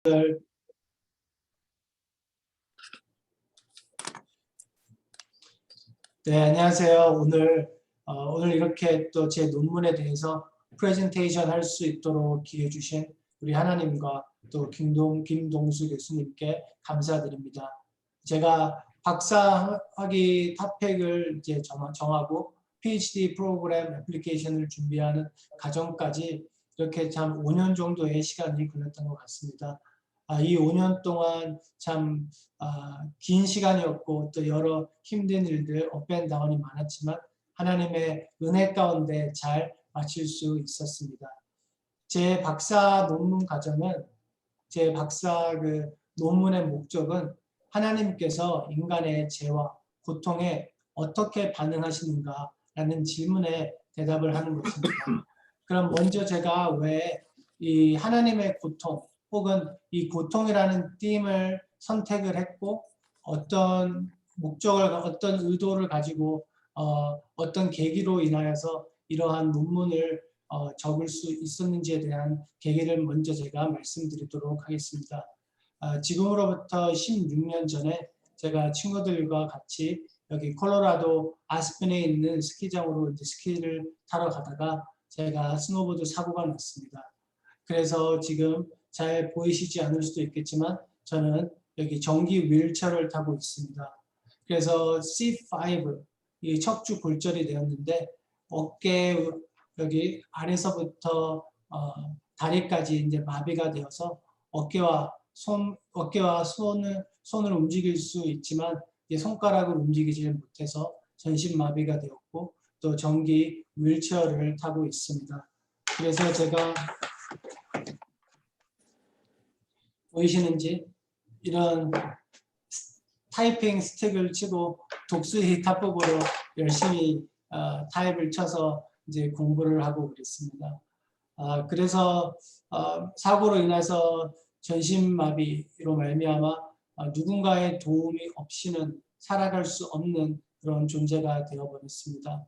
네, 안녕하세요. 오늘 이렇게 또 제 논문에 대해서 프레젠테이션 할 수 있도록 기회 주신 우리 하나님과 또 김동수 교수님께 감사드립니다. 제가 박사학위 탑픽을 이제 정하고 PhD 프로그램 애플리케이션을 준비하는 과정까지 이렇게 참 5년 정도의 시간이 걸렸던 것 같습니다. 이 5년 동안 참 긴 시간이었고 또 여러 힘든 일들, 업앤다운이 많았지만 하나님의 은혜 가운데 잘 마칠 수 있었습니다. 제 박사 논문 과정은 제 박사 논문의 목적은 하나님께서 인간의 죄와 고통에 어떻게 반응하시는가라는 질문에 대답을 하는 것입니다. 그럼 먼저 제가 왜 이 하나님의 고통 혹은 이 고통이라는 띠임을 선택을 했고 어떤 목적을 어떤 의도를 가지고 어떤 계기로 인하여서 이러한 논문을 적을 수 있었는지에 대한 계기를 먼저 제가 말씀드리도록 하겠습니다. 지금으로부터 16년 전에 제가 친구들과 같이 여기 콜로라도 아스펜에 있는 스키장으로 이제 스키를 타러 가다가 제가 스노보드 사고가 났습니다. 그래서 지금 잘 보이시지 않을 수도 있겠지만 저는 여기 전기 휠체어를 타고 있습니다. 그래서 C5, 이 척추 골절이 되었는데 어깨 여기 아래서부터 다리까지 이제 마비가 되어서 어깨와 손을 움직일 수 있지만 손가락을 움직이지 못해서 전신 마비가 되었고 또 전기 휠체어를 타고 있습니다. 그래서 제가 보이시는지 이런 타이핑 스틱을 치고 독수리 타법으로 열심히 타입을 쳐서 이제 공부를 하고 그랬습니다. 그래서 사고로 인해서 전신마비로 말미암아 누군가의 도움이 없이는 살아갈 수 없는 그런 존재가 되어버렸습니다.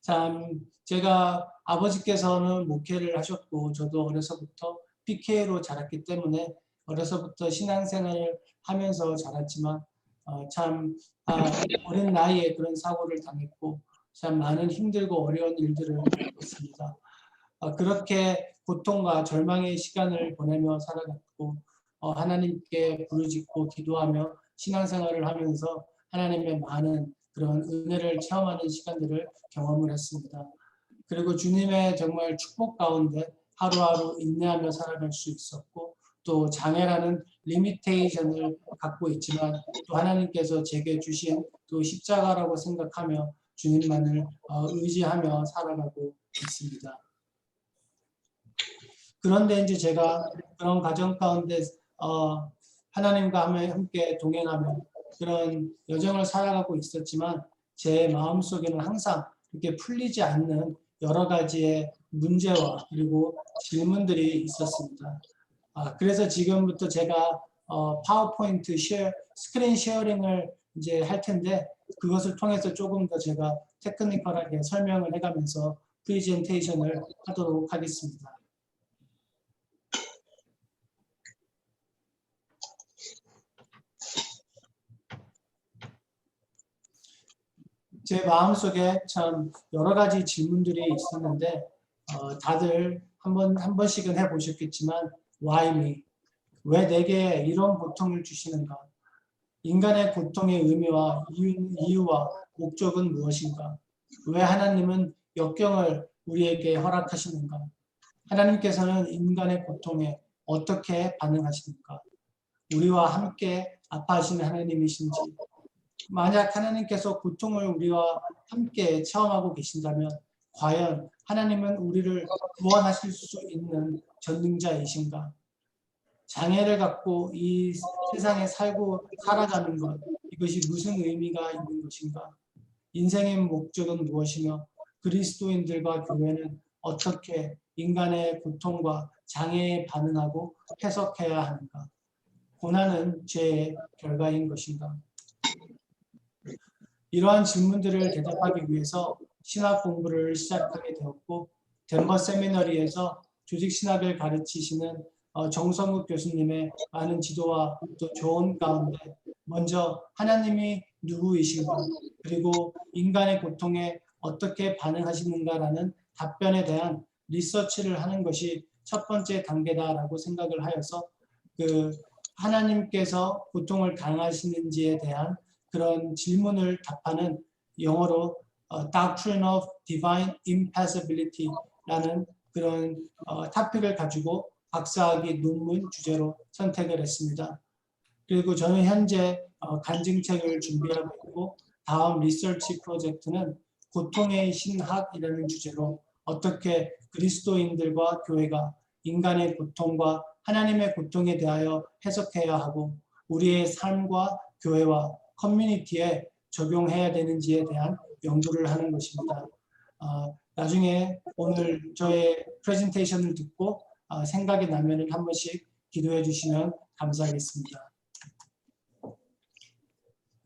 참 제가 아버지께서는 목회를 하셨고 저도 어려서부터 PK로 자랐기 때문에 어려서부터 신앙생활을 하면서 자랐지만 참 어린 나이에 그런 사고를 당했고 참 많은 힘들고 어려운 일들을 겪었습니다. 그렇게 고통과 절망의 시간을 보내며 살아갔고 하나님께 부르짖고 기도하며 신앙생활을 하면서 하나님의 많은 그런 은혜를 체험하는 시간들을 경험을 했습니다. 그리고 주님의 정말 축복 가운데 하루하루 인내하며 살아갈 수 있었고 또 장애라는 리미테이션을 갖고 있지만 또 하나님께서 제게 주신 또 십자가라고 생각하며 주님만을 의지하며 살아가고 있습니다. 그런데 이제 제가 그런 과정 가운데 하나님과 함께 동행하며 그런 여정을 살아가고 있었지만 제 마음속에는 항상 이렇게 풀리지 않는 여러 가지의 문제와 그리고 질문들이 있었습니다. 그래서 지금부터 제가 파워포인트 스크린 쉐어링을 이제 할 텐데 그것을 통해서 조금 더 제가 테크니컬하게 설명을 해가면서 프레젠테이션을 하도록 하겠습니다. 제 마음속에 참 여러 가지 질문들이 있었는데 다들 한 번씩은 해보셨겠지만 Why me? 왜 내게 이런 고통을 주시는가? 인간의 고통의 의미와 이유와 목적은 무엇인가? 왜 하나님은 역경을 우리에게 허락하시는가? 하나님께서는 인간의 고통에 어떻게 반응하시는가? 우리와 함께 아파하시는 하나님이신지 만약 하나님께서 고통을 우리와 함께 체험하고 계신다면 과연 하나님은 우리를 구원하실 수 있는 전능자이신가? 장애를 갖고 이 세상에 살아가는 것, 이것이 무슨 의미가 있는 것인가? 인생의 목적은 무엇이며 그리스도인들과 교회는 어떻게 인간의 고통과 장애에 반응하고 해석해야 하는가? 고난은 죄의 결과인 것인가? 이러한 질문들을 대답하기 위해서 신학 공부를 시작하게 되었고 덴버 세미너리에서 조직신학을 가르치시는 정성욱 교수님의 많은 지도와 또 조언 가운데 먼저 하나님이 누구이신가 그리고 인간의 고통에 어떻게 반응하시는가라는 답변에 대한 리서치를 하는 것이 첫 번째 단계다라고 생각을 하여서 그 하나님께서 고통을 당하시는지에 대한 그런 질문을 답하는 영어로 Doctrine of Divine Impassibility라는 그런 토픽을 가지고 박사학위 논문 주제로 선택을 했습니다. 그리고 저는 현재 간증책을 준비하고 있고 다음 리서치 프로젝트는 고통의 신학이라는 주제로 어떻게 그리스도인들과 교회가 인간의 고통과 하나님의 고통에 대하여 해석해야 하고 우리의 삶과 교회와 커뮤니티에 적용해야 되는지에 대한 연구를 하는 것입니다. 나중에 오늘 저의 프레젠테이션을 듣고 생각이 나면 한 번씩 기도해 주시면 감사하겠습니다.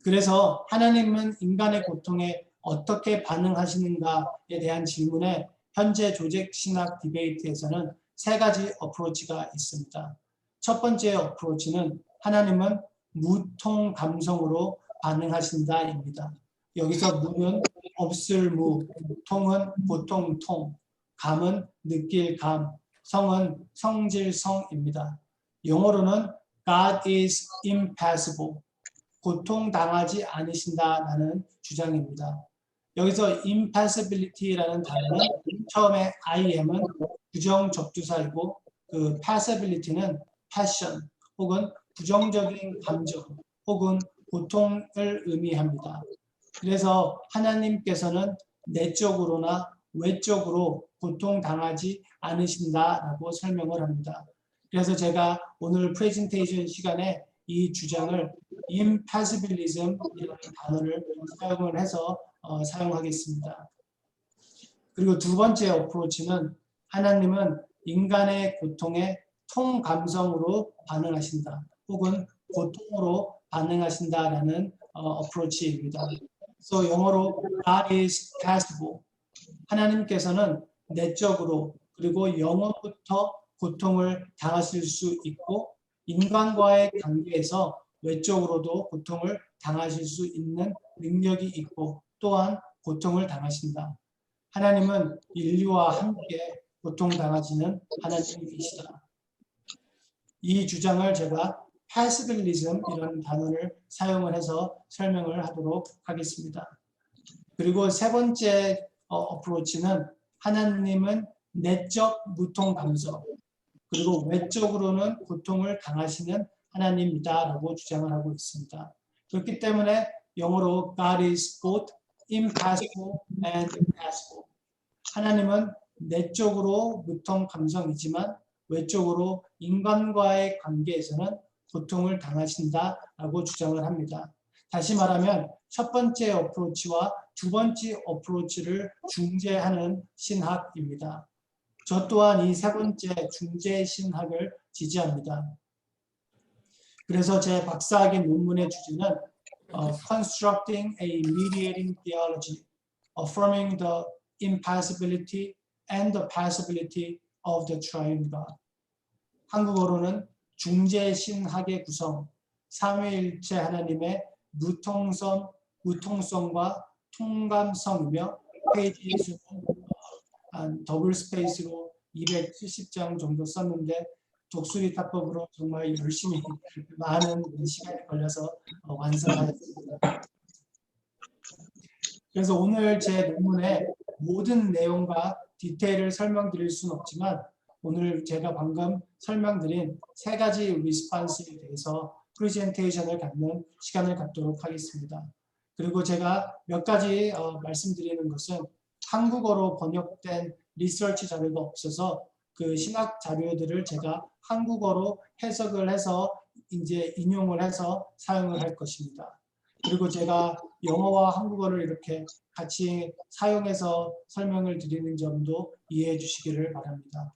그래서 하나님은 인간의 고통에 어떻게 반응하시는가에 대한 질문에 현재 조직신학 디베이트에서는 세 가지 어프로치가 있습니다. 첫 번째 어프로치는 하나님은 무통 감성으로 반응하신다입니다. 여기서 무는 없을 무, 통은 보통 통, 감은 느낄 감, 성은 성질성입니다. 영어로는 God is impassible, 고통당하지 않으신다라는 주장입니다. 여기서 impassibility라는 단어는 처음에 IM은 부정적두사이고 그 passibility는 passion 혹은 부정적인 감정 혹은 고통을 의미합니다. 그래서 하나님께서는 내적으로나 외적으로 고통당하지 않으신다라고 설명을 합니다. 그래서 제가 오늘 프레젠테이션 시간에 이 주장을 impassibilism이라는 단어를 사용을 해서 사용하겠습니다. 그리고 두 번째 어프로치는 하나님은 인간의 고통에 통감성으로 반응하신다 혹은 고통으로 반응하신다라는 어프로치입니다. 그래서 영어로 God is passible. 하나님께서는 내적으로 그리고 영원부터 고통을 당하실 수 있고 인간과의 관계에서 외적으로도 고통을 당하실 수 있는 능력이 있고 또한 고통을 당하신다. 하나님은 인류와 함께 고통당하시는 하나님이시다. 이 주장을 제가 passibilism이라는 단어를 사용을 해서 설명을 하도록 하겠습니다. 그리고 세 번째 어프로치는 하나님은 내적 무통 감성 그리고 외적으로는 고통을 당하시는 하나님이다라고 주장을 하고 있습니다. 그렇기 때문에 영어로 God is both impassible and impassible. 하나님은 내적으로 무통 감성이지만 외적으로 인간과의 관계에서는 고통을 당하신다라고 주장을 합니다. 다시 말하면 첫 번째 어프로치와 두 번째 어프로치를 중재하는 신학입니다. 저 또한 이 세 번째 중재 신학을 지지합니다. 그래서 제 박사학위 논문의 주제는 Constructing a Mediating Theology, Affirming the Impassibility and the Passibility of the Triune God. 한국어로는 중재 신학의 구성, 삼위일체 하나님의 무통성과 통감성이며 페이지 수는 한 더블 스페이스로 270장 정도 썼는데 독수리 타법으로 정말 열심히 많은 시간이 걸려서 완성하였습니다. 그래서 오늘 제 논문의 모든 내용과 디테일을 설명드릴 수는 없지만 오늘 제가 방금 설명드린 세 가지 리스폰스에 대해서 프레젠테이션을 갖는 시간을 갖도록 하겠습니다. 그리고 제가 몇 가지 말씀드리는 것은 한국어로 번역된 리서치 자료가 없어서 그 신학 자료들을 제가 한국어로 해석을 해서 이제 인용을 해서 사용을 할 것입니다. 그리고 제가 영어와 한국어를 이렇게 같이 사용해서 설명을 드리는 점도 이해해 주시기를 바랍니다.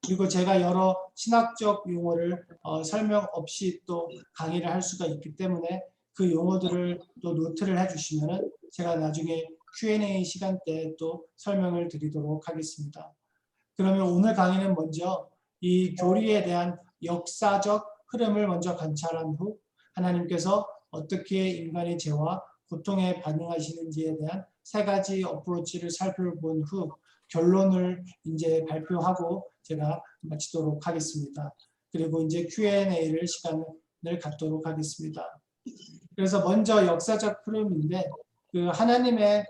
그리고 제가 여러 신학적 용어를 설명 없이 또 강의를 할 수가 있기 때문에 그 용어들을 또 노트를 해주시면 제가 나중에 Q&A 시간 때 또 설명을 드리도록 하겠습니다. 그러면 오늘 강의는 먼저 이 교리에 대한 역사적 흐름을 먼저 관찰한 후 하나님께서 어떻게 인간의 죄와 고통에 반응하시는지에 대한 세 가지 어프로치를 살펴본 후 결론을 이제 발표하고 제가 마치도록 하겠습니다. 그리고 이제 Q&A를 시간을 갖도록 하겠습니다. 그래서 먼저 역사적 흐름인데 그 하나님의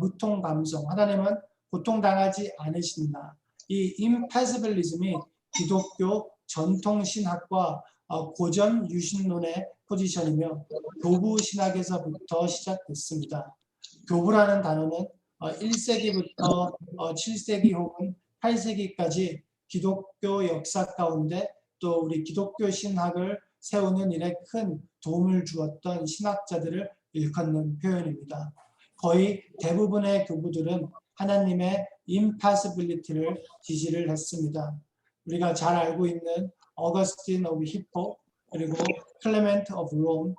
무통 감성, 하나님은 고통당하지 않으신다. 이 임파시빌리즘이 기독교 전통 신학과 고전 유신론의 포지션이며 교부 신학에서부터 시작됐습니다. 교부라는 단어는 1세기부터 7세기 혹은 8세기까지 기독교 역사 가운데 또 우리 기독교 신학을 세우는 일에 큰 도움을 주었던 신학자들을 일컫는 표현입니다. 거의 대부분의 교부들은 하나님의 impossibility를 지지를 했습니다. 우리가 잘 알고 있는 Augustine of Hippo, 그리고 Clement of Rome,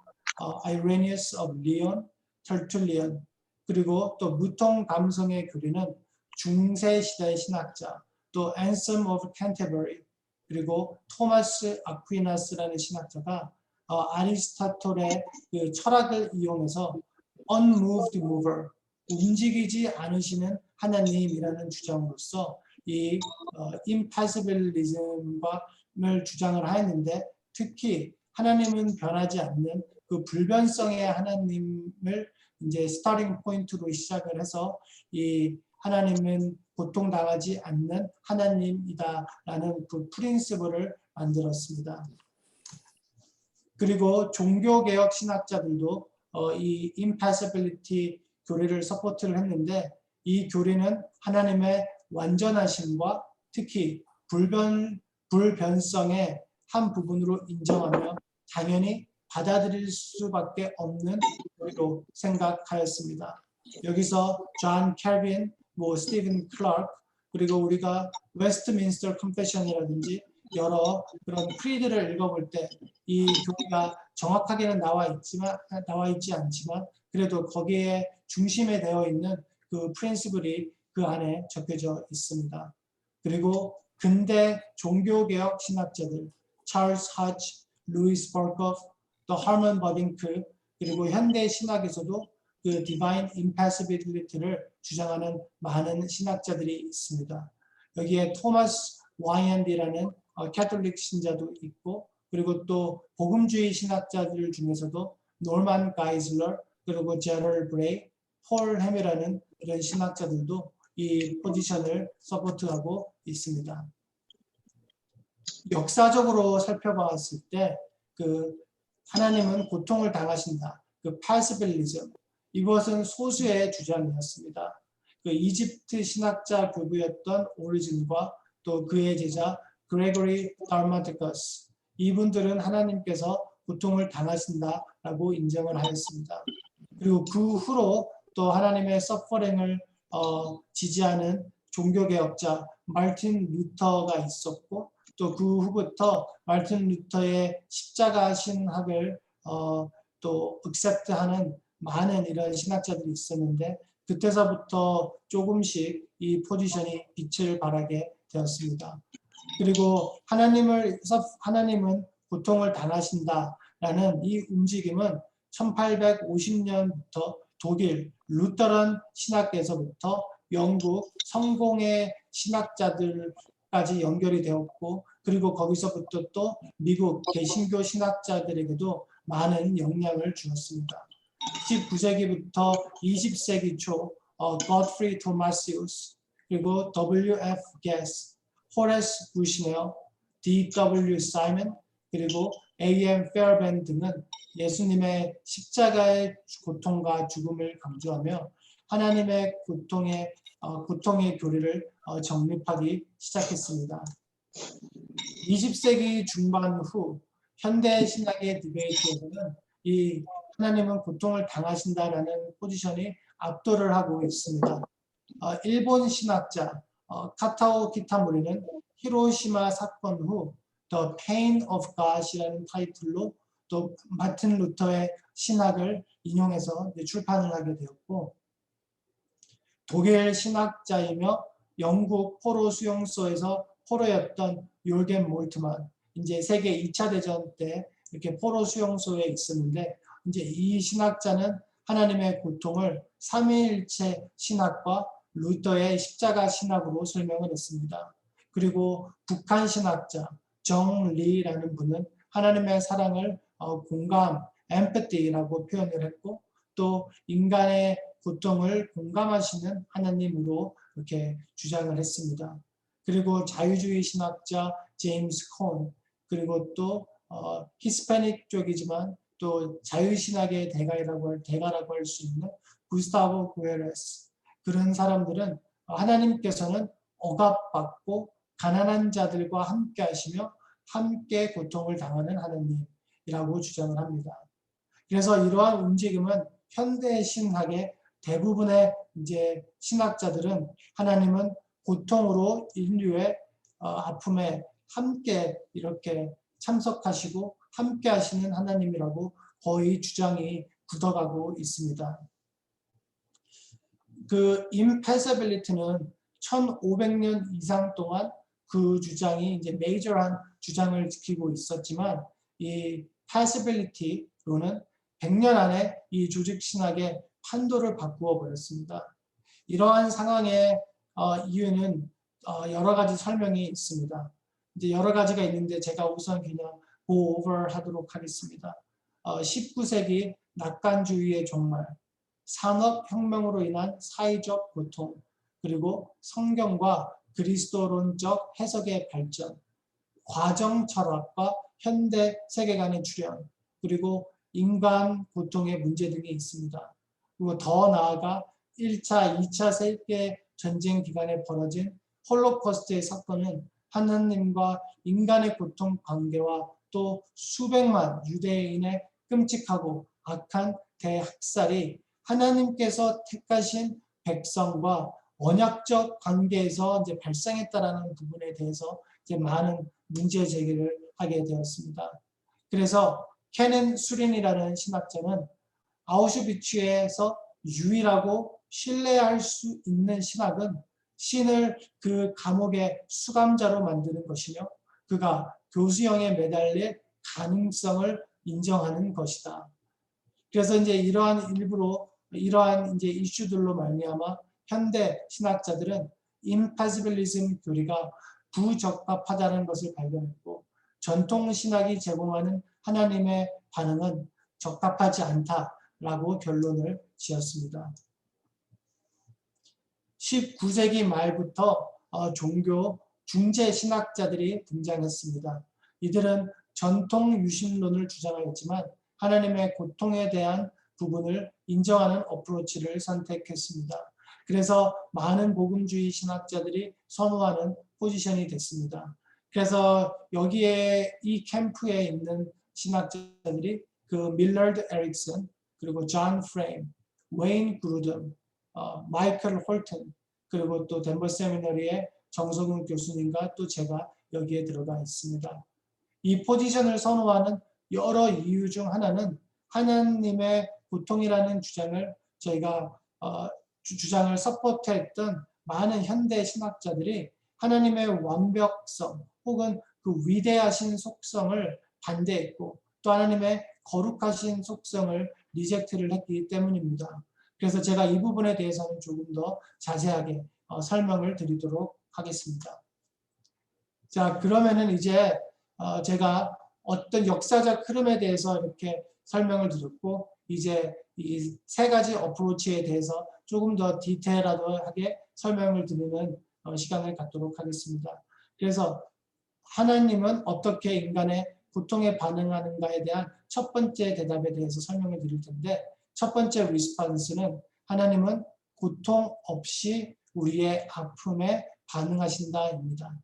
Irenaeus of Lyon, Tertullian, 그리고 또 무통 감성의 교리는 중세 시대의 신학자, 또 Anselm of Canterbury, 그리고 토마스 아퀴나스라는 신학자가 아리스토텔의 그 철학을 이용해서 unmoved mover, 움직이지 않으시는 하나님이라는 주장으로서 이 impossibilism을 주장을 하였는데 특히 하나님은 변하지 않는 그 불변성의 하나님을 이제 스타팅 포인트로 시작을 해서 이 하나님은 고통당하지 않는 하나님이다라는 그 프린시플을 만들었습니다. 그리고 종교개혁 신학자들도 이 impassibility 교리를 서포트를 했는데 이 교리는 하나님의 완전하심과 특히 불변성의 한 부분으로 인정하며 당연히 받아들일 수밖에 없는 교리로 생각하였습니다. 여기서 존 캘빈, 스티븐 클라크, 그리고 우리가 웨스트민스터 컨페션이라든지 여러 그런 크리드를 읽어볼 때 이 교리가 정확하게는 나와 있지 않지만 그래도 거기에 중심에 되어 있는 그 프린시플이 그 안에 적혀져 있습니다. 그리고 근대 종교개혁 신학자들 찰스 하치, 루이스 버커프, 또 하먼 버딩크, 그리고 현대 신학에서도 그 디바인 임파시빌리티를 주장하는 많은 신학자들이 있습니다. 여기에 토마스 와이언디라는 캐톨릭 신자도 있고 그리고 또 복음주의 신학자들 중에서도 노만 가이즐러, 그리고 제럴 브레이, 폴 햄이라는 이런 신학자들도 이 포지션을 서포트하고 있습니다. 역사적으로 살펴봤을 때 그 하나님은 고통을 당하신다. 그 파시빌리즘, 이것은 소수의 주장이었습니다. 그 이집트 신학자 교부였던 오리진과 또 그의 제자 그레고리 달마티커스, 이분들은 하나님께서 고통을 당하신다라고 인정을 하였습니다. 그리고 그 후로 또 하나님의 서퍼링을 지지하는 종교개혁자 마르틴 루터가 있었고 또 그 후부터 마르틴 루터의 십자가 신학을 또 액셉트하는 많은 이런 신학자들이 있었는데 그때서부터 조금씩 이 포지션이 빛을 발하게 되었습니다. 그리고 하나님은 고통을 당하신다라는 이 움직임은 1850년부터 독일 루터런 신학계에서부터 영국 성공의 신학자들까지 연결이 되었고 그리고 거기서부터 또 미국 개신교 신학자들에게도 많은 영향을 주었습니다. 19세기부터 20세기 초 godfrey 토마시우스, 그리고 W.F. 게스, 호레스 부시네어, D.W. 사이먼, 그리고 A.M. 페어밴 등은 예수님의 십자가의 고통과 죽음을 강조하며 하나님의 고통의 교리를 정립하기 시작했습니다. 20세기 중반 후 현대 신학의 디베이트에서는 이 하나님은 고통을 당하신다라는 포지션이 압도를 하고 있습니다. 일본 신학자 카타오 키타모리는 히로시마 사건 후 The Pain of God이라는 타이틀로 또 마틴 루터의 신학을 인용해서 출판을 하게 되었고 독일 신학자이며 영국 포로 수용소에서 포로였던 요겐 몰트만, 이제 세계 2차 대전 때 이렇게 포로 수용소에 있었는데 이제 이 신학자는 하나님의 고통을 삼위일체 신학과 루터의 십자가 신학으로 설명을 했습니다. 그리고 북한 신학자 정리라는 분은 하나님의 사랑을 공감, empathy라고 표현을 했고 또 인간의 고통을 공감하시는 하나님으로 이렇게 주장을 했습니다. 그리고 자유주의 신학자 제임스 콘 그리고 또 히스패닉 쪽이지만 또 자유신학의 대가라고 할 수 있는 구스타보 구에레스 그런 사람들은 하나님께서는 억압받고 가난한 자들과 함께 하시며 함께 고통을 당하는 하나님이라고 주장을 합니다. 그래서 이러한 움직임은 현대 신학의 대부분의 이제 신학자들은 하나님은 고통으로 인류의 아픔에 함께 이렇게 참석하시고 함께 하시는 하나님이라고 거의 주장이 굳어가고 있습니다. 그 impassibility는 1500년 이상 동안 그 주장이 이제 메이저한 주장을 지키고 있었지만 이 passibility로는 100년 안에 이 조직신학의 판도를 바꾸어 버렸습니다. 이러한 상황의 이유는 여러 가지 설명이 있습니다. 이제 여러 가지가 있는데 제가 우선 그냥 go over 하도록 하겠습니다. 19세기 낙관주의의 종말, 산업혁명으로 인한 사회적 고통, 그리고 성경과 그리스도론적 해석의 발전, 과정 철학과 현대 세계관의 출현, 그리고 인간 고통의 문제 등이 있습니다. 그리고 더 나아가 1차, 2차 세계전쟁 기간에 벌어진 홀로코스트의 사건은 하나님과 인간의 고통 관계와 또 수백만 유대인의 끔찍하고 악한 대학살이 하나님께서 택하신 백성과 언약적 관계에서 이제 발생했다라는 부분에 대해서 이제 많은 문제 제기를 하게 되었습니다. 그래서 케넨 수린이라는 신학자는 아우슈비츠에서 유일하고 신뢰할 수 있는 신학은 신을 그 감옥의 수감자로 만드는 것이며 그가 교수형에 매달릴 가능성을 인정하는 것이다. 그래서 이제 이러한 이제 이슈들로 말미암아 현대 신학자들은 impassibilism 교리가 부적합하다는 것을 발견했고 전통 신학이 제공하는 하나님의 반응은 적합하지 않다라고 결론을 지었습니다. 19세기 말부터 종교 중재 신학자들이 등장했습니다. 이들은 전통 유신론을 주장하였지만 하나님의 고통에 대한 부분을 인정하는 어프로치를 선택했습니다. 그래서 많은 복음주의 신학자들이 선호하는 포지션이 됐습니다. 그래서 여기에 이 캠프에 있는 신학자들이 그 밀러드 에릭슨, 그리고 존 프레임, 웨인 그루덤, 마이클 홀튼, 그리고 또 덴버 세미너리의 정석훈 교수님과 또 제가 여기에 들어가 있습니다. 이 포지션을 선호하는 여러 이유 중 하나는 하나님의 고통이라는 주장을 저희가 주장을 서포트했던 많은 현대 신학자들이 하나님의 완벽성 혹은 그 위대하신 속성을 반대했고 또 하나님의 거룩하신 속성을 리젝트를 했기 때문입니다. 그래서 제가 이 부분에 대해서는 조금 더 자세하게 설명을 드리도록 하겠습니다. 자, 그러면은 이제 제가 어떤 역사적 흐름에 대해서 이렇게 설명을 드렸고 이제 이 세 가지 어프로치에 대해서 조금 더 디테일하게 설명을 드리는 시간을 갖도록 하겠습니다. 그래서 하나님은 어떻게 인간의 고통에 반응하는가에 대한 첫 번째 대답에 대해서 설명을 드릴 텐데 첫 번째 리스폰스는 하나님은 고통 없이 우리의 아픔에 반응하신다입니다.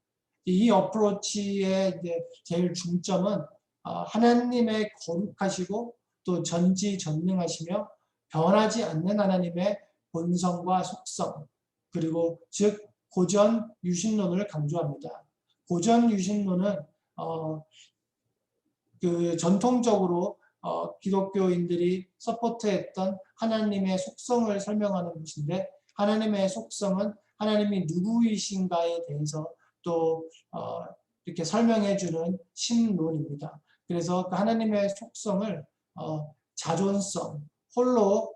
이 어프로치의 제일 중점은 하나님의 거룩하시고 또 전지전능하시며 변하지 않는 하나님의 본성과 속성 그리고 즉 고전 유신론을 강조합니다. 고전 유신론은 그 전통적으로 기독교인들이 서포트했던 하나님의 속성을 설명하는 것인데 하나님의 속성은 하나님이 누구이신가에 대해서 또 이렇게 설명해 주는 신론입니다. 그래서 그 하나님의 속성을 자존성, 홀로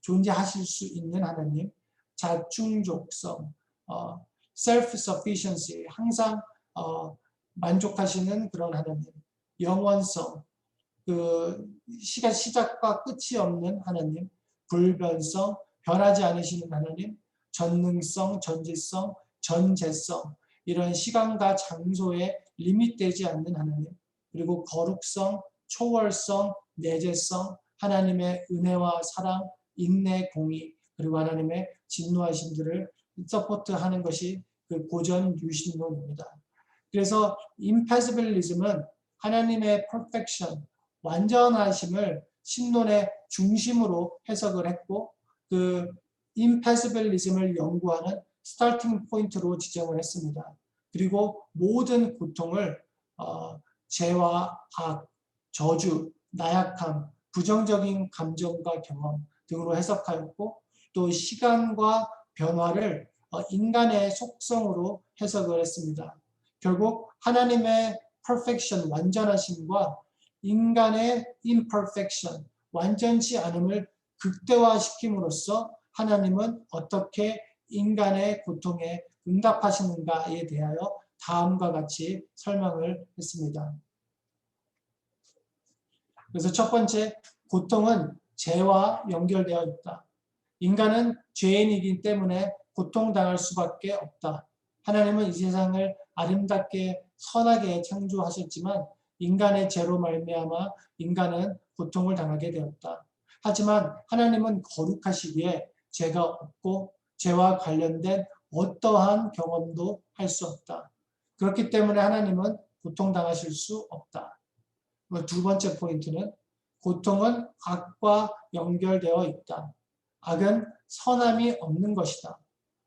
존재하실 수 있는 하나님, 자충족성, self-sufficiency, 항상 만족하시는 그런 하나님, 영원성, 그 시작과 끝이 없는 하나님, 불변성, 변하지 않으시는 하나님, 전능성, 전지성, 전재성, 이런 시간과 장소에 리밋되지 않는 하나님, 그리고 거룩성, 초월성, 내재성, 하나님의 은혜와 사랑, 인내, 공의, 그리고 하나님의 진노하심들을 서포트하는 것이 그 고전 유신론입니다. 그래서 impassibilism은 하나님의 perfection, 완전하심을 신론의 중심으로 해석을 했고, 그 impassibilism을 연구하는 스타팅 포인트로 지정을 했습니다. 그리고 모든 고통을 죄와 악, 저주, 나약함, 부정적인 감정과 경험 등으로 해석하였고, 또 시간과 변화를 인간의 속성으로 해석을 했습니다. 결국 하나님의 perfection, 완전하심과 인간의 imperfection, 완전치 않음을 극대화시킴으로써 하나님은 어떻게 인간의 고통에 응답하시는가에 대하여 다음과 같이 설명을 했습니다. 그래서 첫 번째, 고통은 죄와 연결되어 있다. 인간은 죄인이기 때문에 고통당할 수밖에 없다. 하나님은 이 세상을 아름답게 선하게 창조하셨지만 인간의 죄로 말미암아 인간은 고통을 당하게 되었다. 하지만 하나님은 거룩하시기에 죄가 없고 죄와 관련된 어떠한 경험도 할 수 없다. 그렇기 때문에 하나님은 고통당하실 수 없다. 두 번째 포인트는 고통은 악과 연결되어 있다. 악은 선함이 없는 것이다.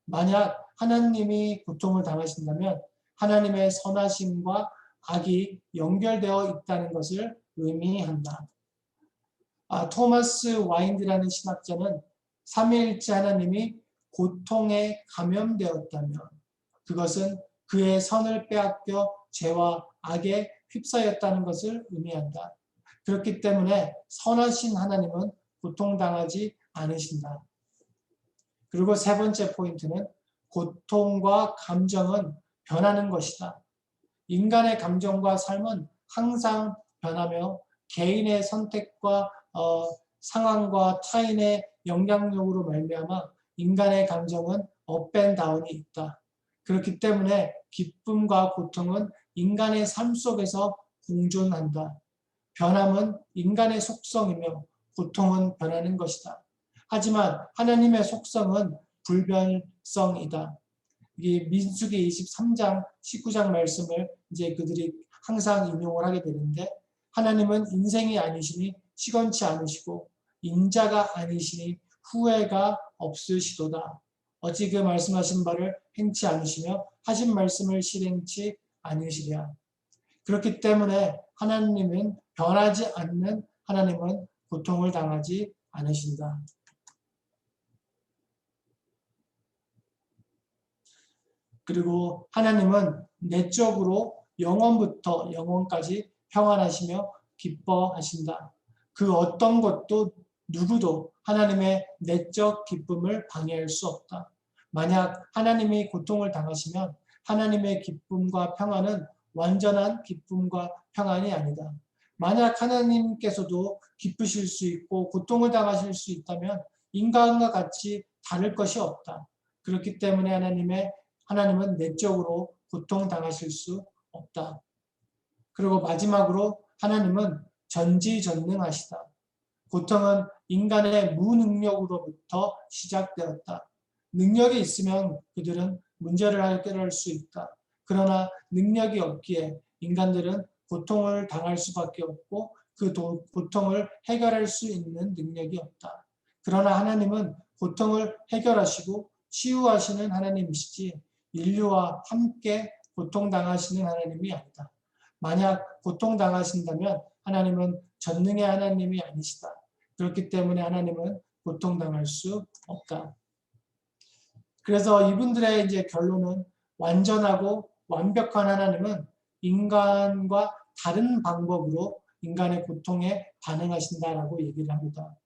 만약 하나님이 고통을 당하신다면 하나님의 선하심과 악이 연결되어 있다는 것을 의미한다. 토마스 와인드라는 신학자는 삼위일체 하나님이 고통에 감염되었다면 그것은 그의 선을 빼앗겨 죄와 악에 휩싸였다는 것을 의미한다. 그렇기 때문에 선하신 하나님은 고통당하지 않으신다. 그리고 세 번째 포인트는 고통과 감정은 변하는 것이다. 인간의 감정과 삶은 항상 변하며 개인의 선택과 상황과 타인의 영향력으로 말미암아 인간의 감정은 업앤다운이 있다. 그렇기 때문에 기쁨과 고통은 인간의 삶 속에서 공존한다. 변함은 인간의 속성이며 고통은 변하는 것이다. 하지만 하나님의 속성은 불변성이다. 이 민수기 23장, 19장 말씀을 이제 그들이 항상 인용을 하게 되는데 하나님은 인생이 아니시니 시건치 않으시고 인자가 아니시니 후회가 없으시도다. 어찌 그 말씀하신 바를 행치 않으시며 하신 말씀을 실행치 않으시랴. 그렇기 때문에 하나님은 변하지 않는 하나님은 고통을 당하지 않으신다. 그리고 하나님은 내적으로 영원부터 영원까지 평안하시며 기뻐하신다. 그 어떤 것도 누구도 하나님의 내적 기쁨을 방해할 수 없다. 만약 하나님이 고통을 당하시면 하나님의 기쁨과 평안은 완전한 기쁨과 평안이 아니다. 만약 하나님께서도 기쁘실 수 있고 고통을 당하실 수 있다면 인간과 같이 다를 것이 없다. 그렇기 때문에 하나님은 내적으로 고통당하실 수 없다. 그리고 마지막으로 하나님은 전지전능하시다. 고통은 인간의 무능력으로부터 시작되었다. 능력이 있으면 그들은 문제를 해결할 수 있다. 그러나 능력이 없기에 인간들은 고통을 당할 수밖에 없고 그 고통을 해결할 수 있는 능력이 없다. 그러나 하나님은 고통을 해결하시고 치유하시는 하나님이시지 인류와 함께 고통당하시는 하나님이 아니다. 만약 고통당하신다면 하나님은 전능의 하나님이 아니시다. 그렇기 때문에 하나님은 고통당할 수 없다. 그래서 이분들의 이제 결론은 완전하고 완벽한 하나님은 인간과 다른 방법으로 인간의 고통에 반응하신다라고 얘기를 합니다.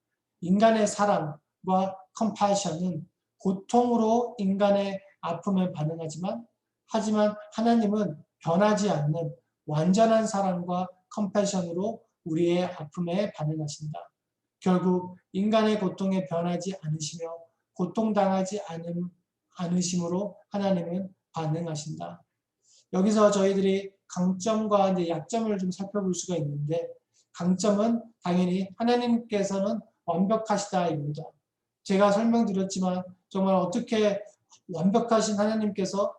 인간의 사랑과 컴패션은 고통으로 인간의 아픔에 반응하지만 하지만 하나님은 변하지 않는 완전한 사랑과 컴패션으로 우리의 아픔에 반응하신다. 결국 인간의 고통에 변하지 않으시며 고통당하지 않으심으로 하나님은 반응하신다. 여기서 저희들이 강점과 이제 약점을 좀 살펴볼 수가 있는데 강점은 당연히 하나님께서는 완벽하시다입니다. 제가 설명드렸지만 정말 어떻게 완벽하신 하나님께서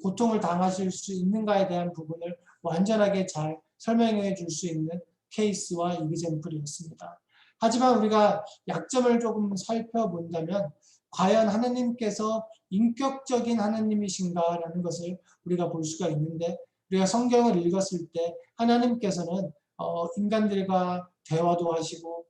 고통을 당하실 수 있는가에 대한 부분을 완전하게 잘 설명해 줄 수 있는 케이스와 이그젬플이었습니다. 하지만 우리가 약점을 조금 살펴본다면 과연 하나님께서 인격적인 하나님이신가라는 것을 우리가 볼 수가 있는데 우리가 성경을 읽었을 때 하나님께서는 인간들과 대화도 하시고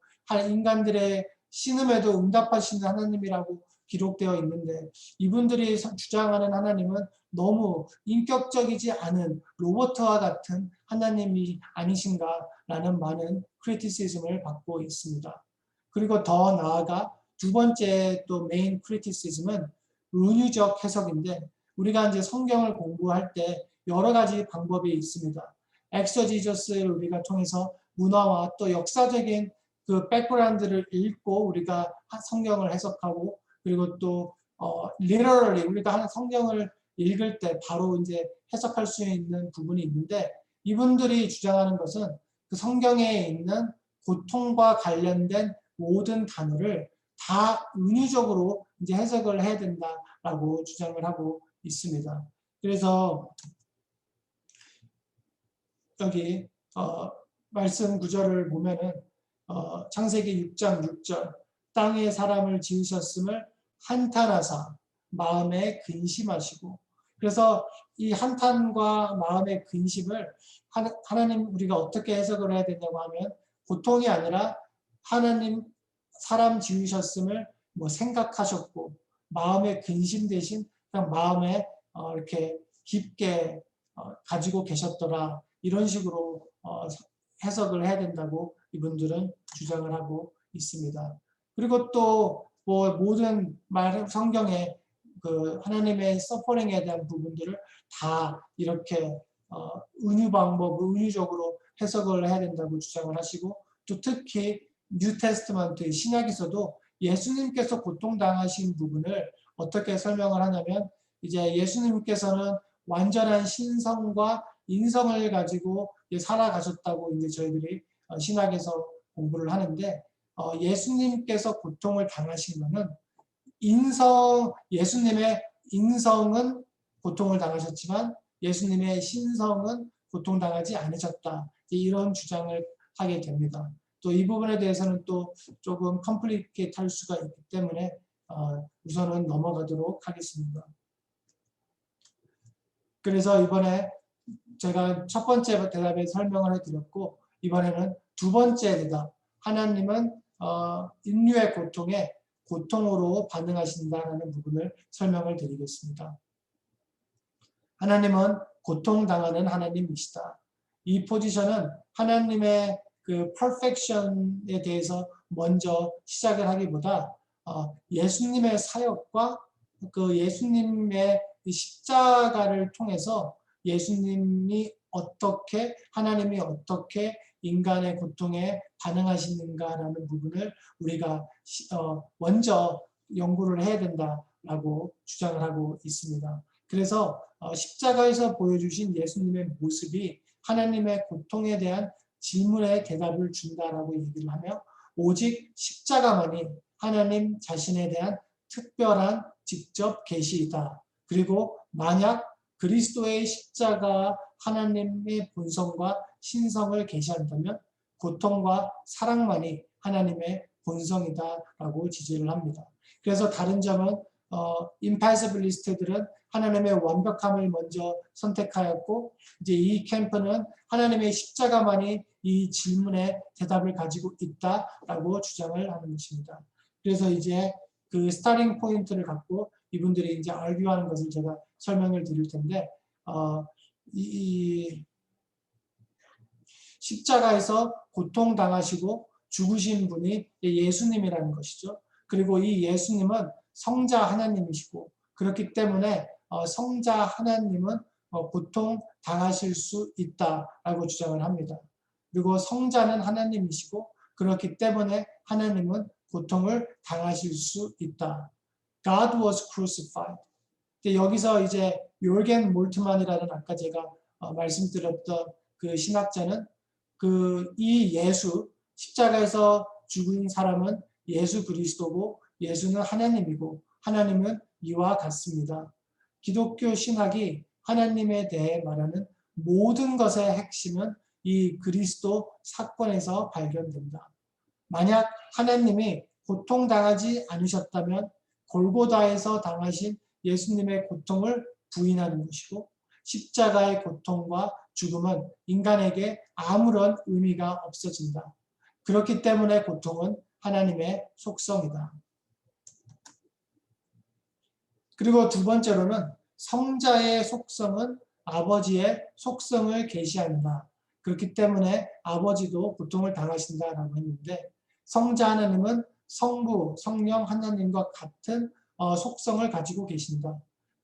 인간들의 신음에도 응답하시는 하나님이라고 기록되어 있는데 이분들이 주장하는 하나님은 너무 인격적이지 않은 로봇과 같은 하나님이 아니신가라는 많은 크리티시즘을 받고 있습니다. 그리고 더 나아가 두 번째 또 메인 크리티시즘은 은유적 해석인데 우리가 이제 성경을 공부할 때 여러 가지 방법이 있습니다. 엑서지저스를 우리가 통해서 문화와 또 역사적인 그 백그라운드를 읽고 우리가 성경을 해석하고 그리고 또 literally 우리가 하는 성경을 읽을 때 바로 이제 해석할 수 있는 부분이 있는데 이분들이 주장하는 것은 그 성경에 있는 고통과 관련된 모든 단어를 다 은유적으로 이제 해석을 해야 된다라고 주장을 하고 있습니다. 그래서 여기 말씀 구절을 보면은 창세기 6장 6절 땅에 사람을 지으셨음을 한탄하사 마음에 근심하시고 그래서 이 한탄과 마음의 근심을 하나님 우리가 어떻게 해석을 해야 되냐고 하면 고통이 아니라 하나님 사람 지으셨음을 뭐 생각하셨고 마음의 근심 대신 그냥 마음에 이렇게 깊게 가지고 계셨더라 이런 식으로 해석을 해야 된다고 이분들은 주장을 하고 있습니다. 그리고 또 뭐 모든 성경에 그 하나님의 서퍼링에 대한 부분들을 다 이렇게 은유 방법, 은유적으로 해석을 해야 된다고 주장을 하시고 또 특히 뉴 테스트먼트 신약에서도 예수님께서 고통당하신 부분을 어떻게 설명을 하냐면 이제 예수님께서는 완전한 신성과 인성을 가지고 살아가셨다고 이제 저희들이 신학에서 공부를 하는데 예수님께서 고통을 당하신 것은 예수님의 인성은 고통을 당하셨지만 예수님의 신성은 고통당하지 않으셨다. 이런 주장을 하게 됩니다. 또 이 부분에 대해서는 또 조금 컴플리케이트 할 수가 있기 때문에 우선은 넘어가도록 하겠습니다. 그래서 이번에 제가 첫 번째 대답에 설명을 해드렸고 이번에는 두 번째 대답 하나님은 인류의 고통에 고통으로 반응하신다는 부분을 설명을 드리겠습니다. 하나님은 고통당하는 하나님이시다. 이 포지션은 하나님의 그 퍼펙션에 대해서 먼저 시작을 하기보다 예수님의 사역과 그 예수님의 십자가를 통해서 예수님이 하나님이 어떻게 인간의 고통에 반응하시는가라는 부분을 우리가 먼저 연구를 해야 된다라고 주장을 하고 있습니다. 그래서 십자가에서 보여주신 예수님의 모습이 하나님의 고통에 대한 질문에 대답을 준다라고 얘기를 하며 오직 십자가만이 하나님 자신에 대한 특별한 직접 계시이다. 그리고 만약 그리스도의 십자가 하나님의 본성과 신성을 계시한다면 고통과 사랑만이 하나님의 본성이다라고 지지를 합니다. 그래서 다른 점은 임파서블리스트들은 하나님의 완벽함을 먼저 선택하였고 이제 이 캠프는 하나님의 십자가만이 이 질문에 대답을 가지고 있다라고 주장을 하는 것입니다. 그래서 이제 그 스타팅 포인트를 갖고 이분들이 이제 알규하는 것을 제가 설명을 드릴 텐데 이 십자가에서 고통당하시고 죽으신 분이 예수님이라는 것이죠. 그리고 이 예수님은 성자 하나님이시고 그렇기 때문에 성자 하나님은 고통 당하실 수 있다라고 주장을 합니다. 그리고 성자는 하나님이시고 그렇기 때문에 하나님은 고통을 당하실 수 있다. God was crucified. 여기서 이제 요겐 몰트만이라는 아까 제가 말씀드렸던 그 신학자는 이 예수 십자가에서 죽은 사람은 예수 그리스도고 예수는 하나님이고 하나님은 이와 같습니다. 기독교 신학이 하나님에 대해 말하는 모든 것의 핵심은 이 그리스도 사건에서 발견된다. 만약 하나님이 고통당하지 않으셨다면 골고다에서 당하신 예수님의 고통을 부인하는 것이고 십자가의 고통과 죽음은 인간에게 아무런 의미가 없어진다. 그렇기 때문에 고통은 하나님의 속성이다. 그리고 두 번째로는 성자의 속성은 아버지의 속성을 계시한다. 그렇기 때문에 아버지도 고통을 당하신다라고 했는데 성자 하나님은 성부, 성령 하나님과 같은 속성을 가지고 계신다.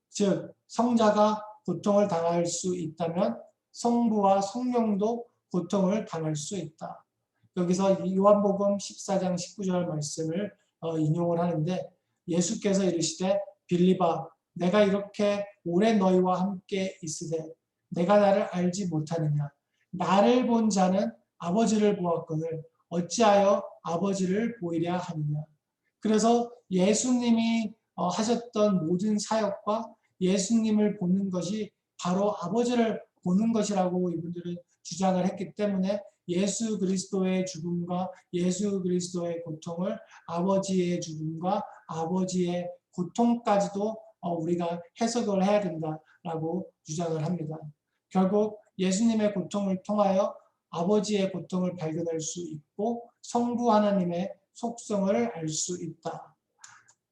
즉 성자가 고통을 당할 수 있다면 성부와 성령도 고통을 당할 수 있다. 여기서 요한복음 14장 19절 말씀을 인용을 하는데 예수께서 이르시되 빌립아 내가 이렇게 오래 너희와 함께 있으되 내가 나를 알지 못하느냐 나를 본 자는 아버지를 보았거늘 어찌하여 아버지를 보이랴 하느냐. 그래서 예수님이 하셨던 모든 사역과 예수님을 보는 것이 바로 아버지를 보는 것이라고 이분들은 주장을 했기 때문에 예수 그리스도의 죽음과 예수 그리스도의 고통을 아버지의 죽음과 아버지의 고통까지도 우리가 해석을 해야 된다라고 주장을 합니다. 결국 예수님의 고통을 통하여 아버지의 고통을 발견할 수 있고 성부 하나님의 속성을 알 수 있다.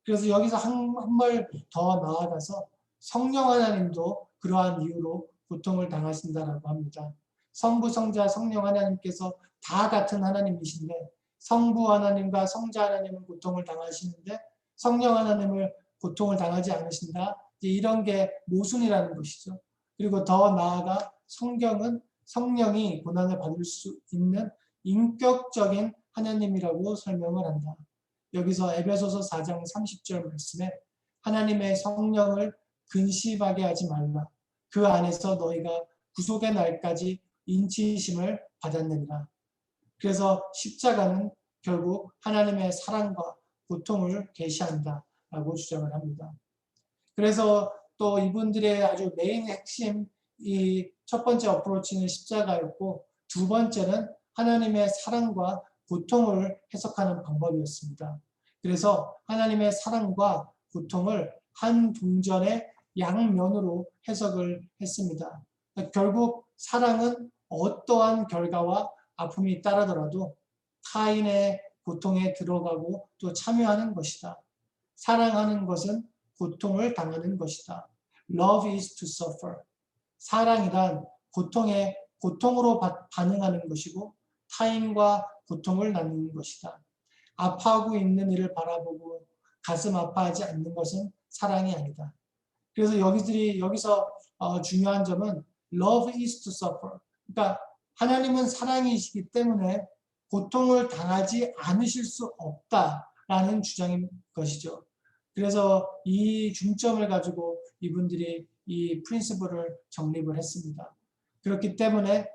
그래서 여기서 한 발 더 나아가서 성령 하나님도 그러한 이유로 고통을 당하신다라고 합니다. 성부, 성자, 성령 하나님께서 다 같은 하나님이신데 성부 하나님과 성자 하나님은 고통을 당하시는데 성령 하나님을 고통을 당하지 않으신다. 이런 게 모순이라는 것이죠. 그리고 더 나아가 성경은 성령이 고난을 받을 수 있는 인격적인 하나님이라고 설명을 한다. 여기서 에베소서 4장 30절 말씀에 하나님의 성령을 근심하게 하지 말라. 그 안에서 너희가 구속의 날까지 인치심을 받았느니라. 그래서 십자가는 결국 하나님의 사랑과 고통을 계시한다라고 주장을 합니다. 그래서 또 이분들의 아주 메인 핵심 이 첫 번째 어프로치는 십자가였고 두 번째는 하나님의 사랑과 고통을 해석하는 방법이었습니다. 그래서 하나님의 사랑과 고통을 한 동전의 양면으로 해석을 했습니다. 결국 사랑은 어떠한 결과와 아픔이 따르더라도 타인의 고통에 들어가고 또 참여하는 것이다. 사랑하는 것은 고통을 당하는 것이다. Love is to suffer. 사랑이란 고통으로 반응하는 것이고 타인과 고통을 나누는 것이다. 아파하고 있는 이를 바라보고 가슴 아파하지 않는 것은 사랑이 아니다. 그래서 여기서 중요한 점은 love is to suffer. 그러니까 하나님은 사랑이시기 때문에 고통을 당하지 않으실 수 없다라는 주장인 것이죠. 그래서 이 중점을 가지고 이분들이 이 프린시플을 정립을 했습니다. 그렇기 때문에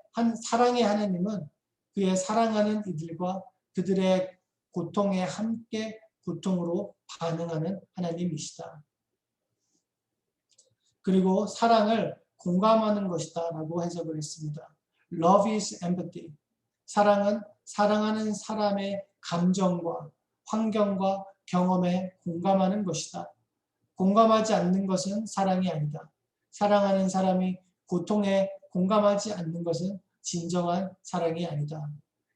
사랑의 하나님은 그의 사랑하는 이들과 그들의 고통에 함께 고통으로 반응하는 하나님이시다. 그리고 사랑을 공감하는 것이다 라고 해석을 했습니다. Love is empathy. 사랑은 사랑하는 사람의 감정과 환경과 경험에 공감하는 것이다. 공감하지 않는 것은 사랑이 아니다. 사랑하는 사람이 고통에 공감하지 않는 것은 진정한 사랑이 아니다.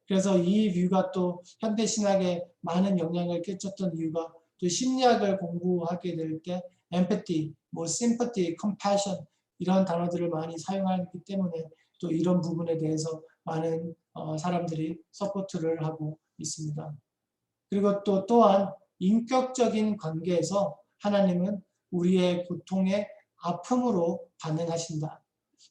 그래서 이 뷰가 또 현대신학에 많은 영향을 끼쳤던 이유가 또 심리학을 공부하게 될 때 empathy, sympathy, compassion 이런 단어들을 많이 사용하기 때문에 또 이런 부분에 대해서 많은 사람들이 서포트를 하고 있습니다. 그리고 또한 인격적인 관계에서 하나님은 우리의 고통에 아픔으로 반응하신다.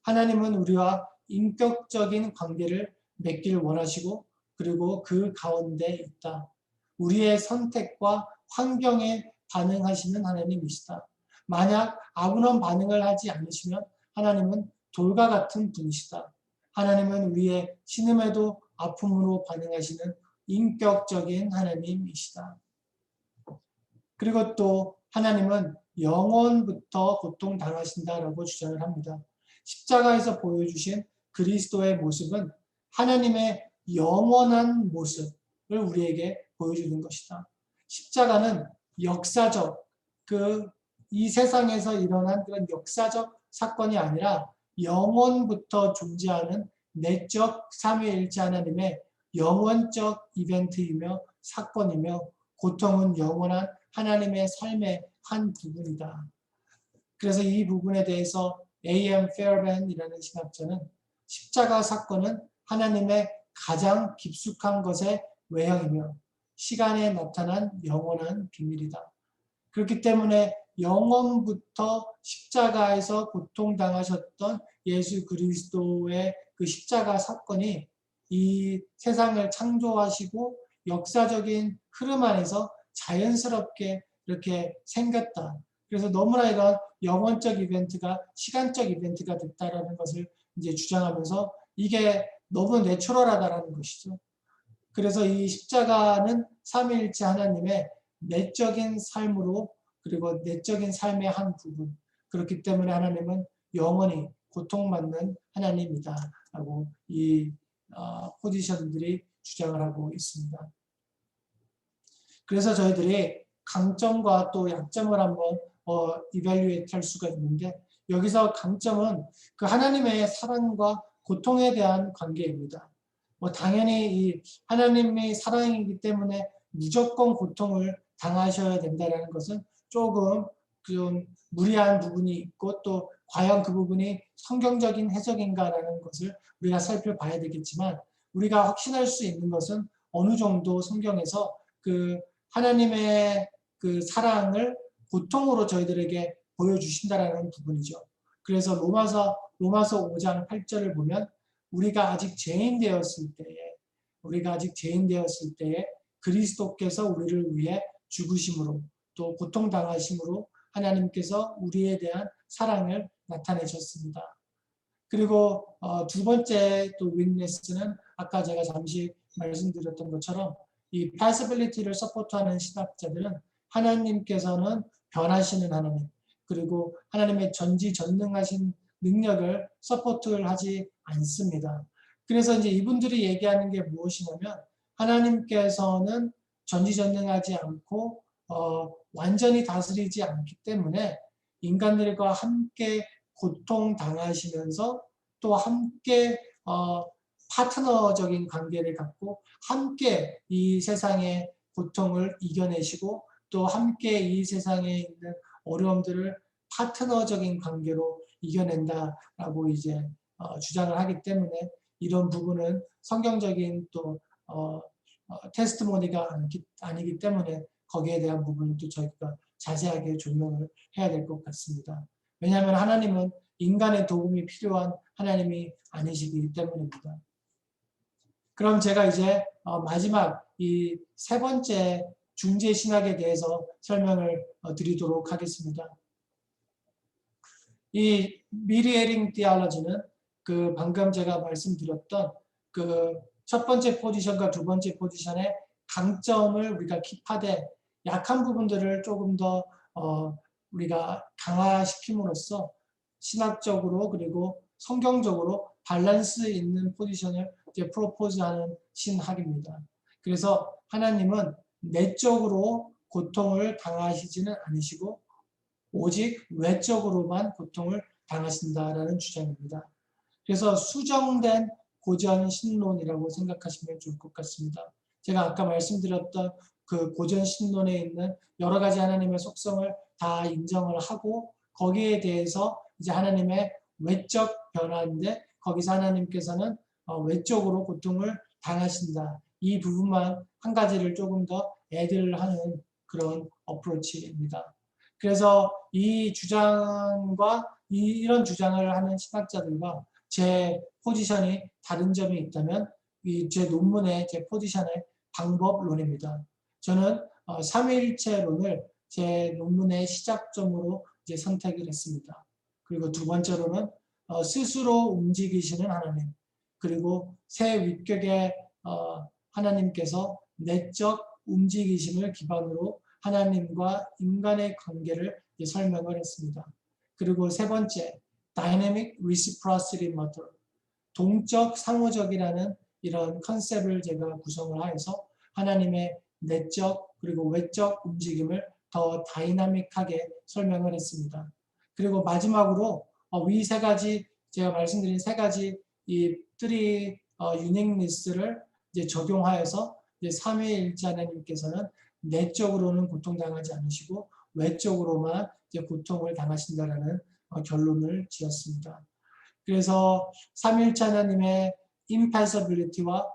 하나님은 우리와 인격적인 관계를 맺길 원하시고 그리고 그 가운데 있다. 우리의 선택과 환경에 반응하시는 하나님이시다. 만약 아무런 반응을 하지 않으시면 하나님은 돌과 같은 분이시다. 하나님은 우리의 신음에도 아픔으로 반응하시는 인격적인 하나님이시다. 그리고 또 하나님은 영원부터 고통당하신다라고 주장을 합니다. 십자가에서 보여주신 그리스도의 모습은 하나님의 영원한 모습을 우리에게 보여주는 것이다. 십자가는 역사적, 이 세상에서 일어난 그런 역사적 사건이 아니라 영원부터 존재하는 내적 삼위일체 하나님의 영원적 이벤트이며 사건이며 고통은 영원한 하나님의 삶의 한 부분이다. 그래서 이 부분에 대해서 A.M. Fairbairn이라는 신학자는 십자가 사건은 하나님의 가장 깊숙한 것의 외형이며 시간에 나타난 영원한 비밀이다. 그렇기 때문에 영원부터 십자가에서 고통당하셨던 예수 그리스도의 그 십자가 사건이 이 세상을 창조하시고 역사적인 흐름 안에서 자연스럽게 이렇게 생겼다. 그래서 너무나 이런 영원적 이벤트가 시간적 이벤트가 됐다라는 것을 이제 주장하면서 이게 너무 내추럴하다라는 것이죠. 그래서 이 십자가는 삼위일체 하나님의 내적인 삶으로 그리고 내적인 삶의 한 부분. 그렇기 때문에 하나님은 영원히 고통받는 하나님이다라고 이 포지션들이 주장을 하고 있습니다. 그래서 저희들이 강점과 또 약점을 한번 이밸류에이트 할 수가 있는데 여기서 강점은 그 하나님의 사랑과 고통에 대한 관계입니다. 당연히 이 하나님의 사랑이기 때문에 무조건 고통을 당하셔야 된다는 것은 조금 좀 무리한 부분이 있고 또 과연 그 부분이 성경적인 해석인가라는 것을 우리가 살펴봐야 되겠지만 우리가 확신할 수 있는 것은 어느 정도 성경에서 그 하나님의 그 사랑을 고통으로 저희들에게 보여주신다라는 부분이죠. 그래서 로마서 5장 8절을 보면 우리가 아직 죄인 되었을 때에 그리스도께서 우리를 위해 죽으심으로 또 고통당하심으로 하나님께서 우리에 대한 사랑을 나타내셨습니다. 그리고 두 번째 또 윈네스는 아까 제가 잠시 말씀드렸던 것처럼 이 패시빌리티를 서포트하는 신학자들은 하나님께서는 변하시는 하나님 그리고 하나님의 전지전능하신 능력을 서포트를 하지 않습니다. 그래서 이제 이분들이 얘기하는 게 무엇이냐면 하나님께서는 전지전능하지 않고 완전히 다스리지 않기 때문에 인간들과 함께 고통당하시면서 또 함께 파트너적인 관계를 갖고 함께 이 세상의 고통을 이겨내시고 또 함께 이 세상에 있는 어려움들을 파트너적인 관계로 이겨낸다라고 이제 주장을 하기 때문에 이런 부분은 성경적인 또 테스트모니가 아니기 때문에 거기에 대한 부분은 또 저희가 자세하게 조명을 해야 될 것 같습니다. 왜냐하면 하나님은 인간의 도움이 필요한 하나님이 아니시기 때문입니다. 그럼 제가 이제 마지막 이 세 번째 중재 신학에 대해서 설명을 드리도록 하겠습니다. 이 미리에링 디알러지는 그 방금 제가 말씀드렸던 그 첫 번째 포지션과 두 번째 포지션의 강점을 우리가 킵하되 약한 부분들을 조금 더 우리가 강화시킴으로써 신학적으로 그리고 성경적으로 밸런스 있는 포지션을 이제 프로포즈하는 신학입니다. 그래서 하나님은 내적으로 고통을 당하시지는 않으시고 오직 외적으로만 고통을 당하신다라는 주장입니다. 그래서 수정된 고전 신론이라고 생각하시면 좋을 것 같습니다. 제가 아까 말씀드렸던 그 고전 신론에 있는 여러 가지 하나님의 속성을 다 인정을 하고 거기에 대해서 이제 하나님의 외적 변화인데 거기서 하나님께서는 외적으로 고통을 당하신다. 이 부분만 한 가지를 조금 더 애드를 하는 그런 어프로치입니다. 그래서 이 주장과 이런 주장을 하는 신학자들과 제 포지션이 다른 점이 있다면 제 논문의 제 포지션의 방법론입니다. 저는 삼위일체론을 제 논문의 시작점으로 이제 선택을 했습니다. 그리고 두 번째로는 스스로 움직이시는 하나님, 그리고 새 위격의 하나님께서 내적 움직이심을 기반으로 하나님과 인간의 관계를 설명을 했습니다. 그리고 세 번째, Dynamic Reciprocity Model, 동적 상호적이라는 이런 컨셉을 제가 구성을 하여서 하나님의 내적 그리고 외적 움직임을 더 다이나믹하게 설명을 했습니다. 그리고 마지막으로 위 세 가지 제가 말씀드린 세 가지 이 three uniqueness를 이제 적용하여서 이제 삼위일체 하나님께서는 내적으로는 고통당하지 않으시고 외적으로만 이제 고통을 당하신다라는 결론을 지었습니다. 그래서 삼위일체 하나님의 impassibility와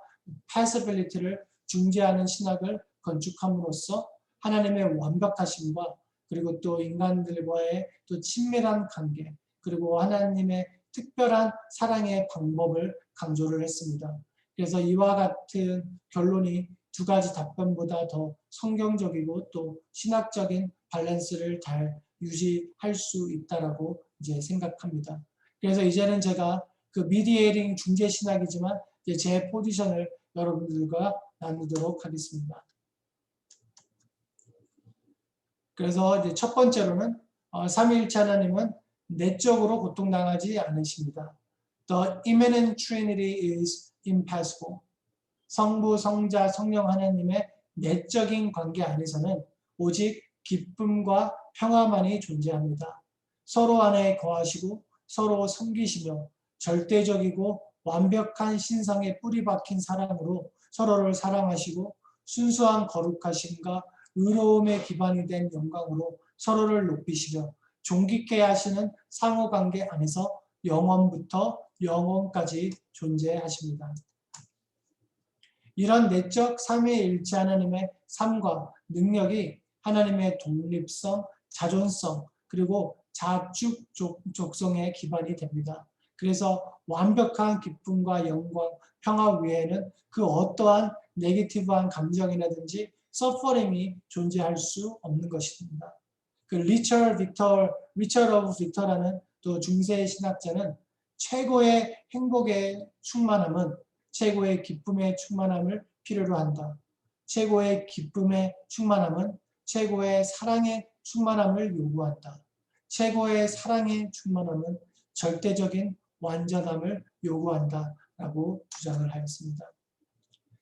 passibility를 중재하는 신학을 건축함으로써 하나님의 완벽하심과 그리고 또 인간들과의 또 친밀한 관계, 그리고 하나님의 특별한 사랑의 방법을 강조를 했습니다. 그래서 이와 같은 결론이 두 가지 답변보다 더 성경적이고 또 신학적인 밸런스를 잘 유지할 수 있다라고 이제 생각합니다. 그래서 이제는 제가 그 미디에이팅 중재 신학이지만 이제 제 포지션을 여러분들과 나누도록 하겠습니다. 그래서 이제 첫 번째로는 삼위일체 하나님은 내적으로 고통당하지 않으십니다. The immanent Trinity is impassible. 성부, 성자, 성령 하나님의 내적인 관계 안에서는 오직 기쁨과 평화만이 존재합니다. 서로 안에 거하시고 서로 섬기시며 절대적이고 완벽한 신성에 뿌리 박힌 사랑으로 서로를 사랑하시고 순수한 거룩하심과 의로움에 기반이 된 영광으로 서로를 높이시며 존귀케 하시는 상호관계 안에서 영원부터 영원까지 존재하십니다. 이런 내적 삼위일체 하나님의 삶과 능력이 하나님의 독립성, 자존성, 그리고 자축족성의 기반이 됩니다. 그래서 완벽한 기쁨과 영광, 평화 외에는 그 어떠한 네거티브한 감정이라든지 서퍼링이 존재할 수 없는 것입니다. 그 리처드 오브 빅터라는 또 중세 신학자는 최고의 행복의 충만함은 최고의 기쁨의 충만함을 필요로 한다. 최고의 기쁨의 충만함은 최고의 사랑의 충만함을 요구한다. 최고의 사랑의 충만함은 절대적인 완전함을 요구한다. 라고 주장을 하였습니다.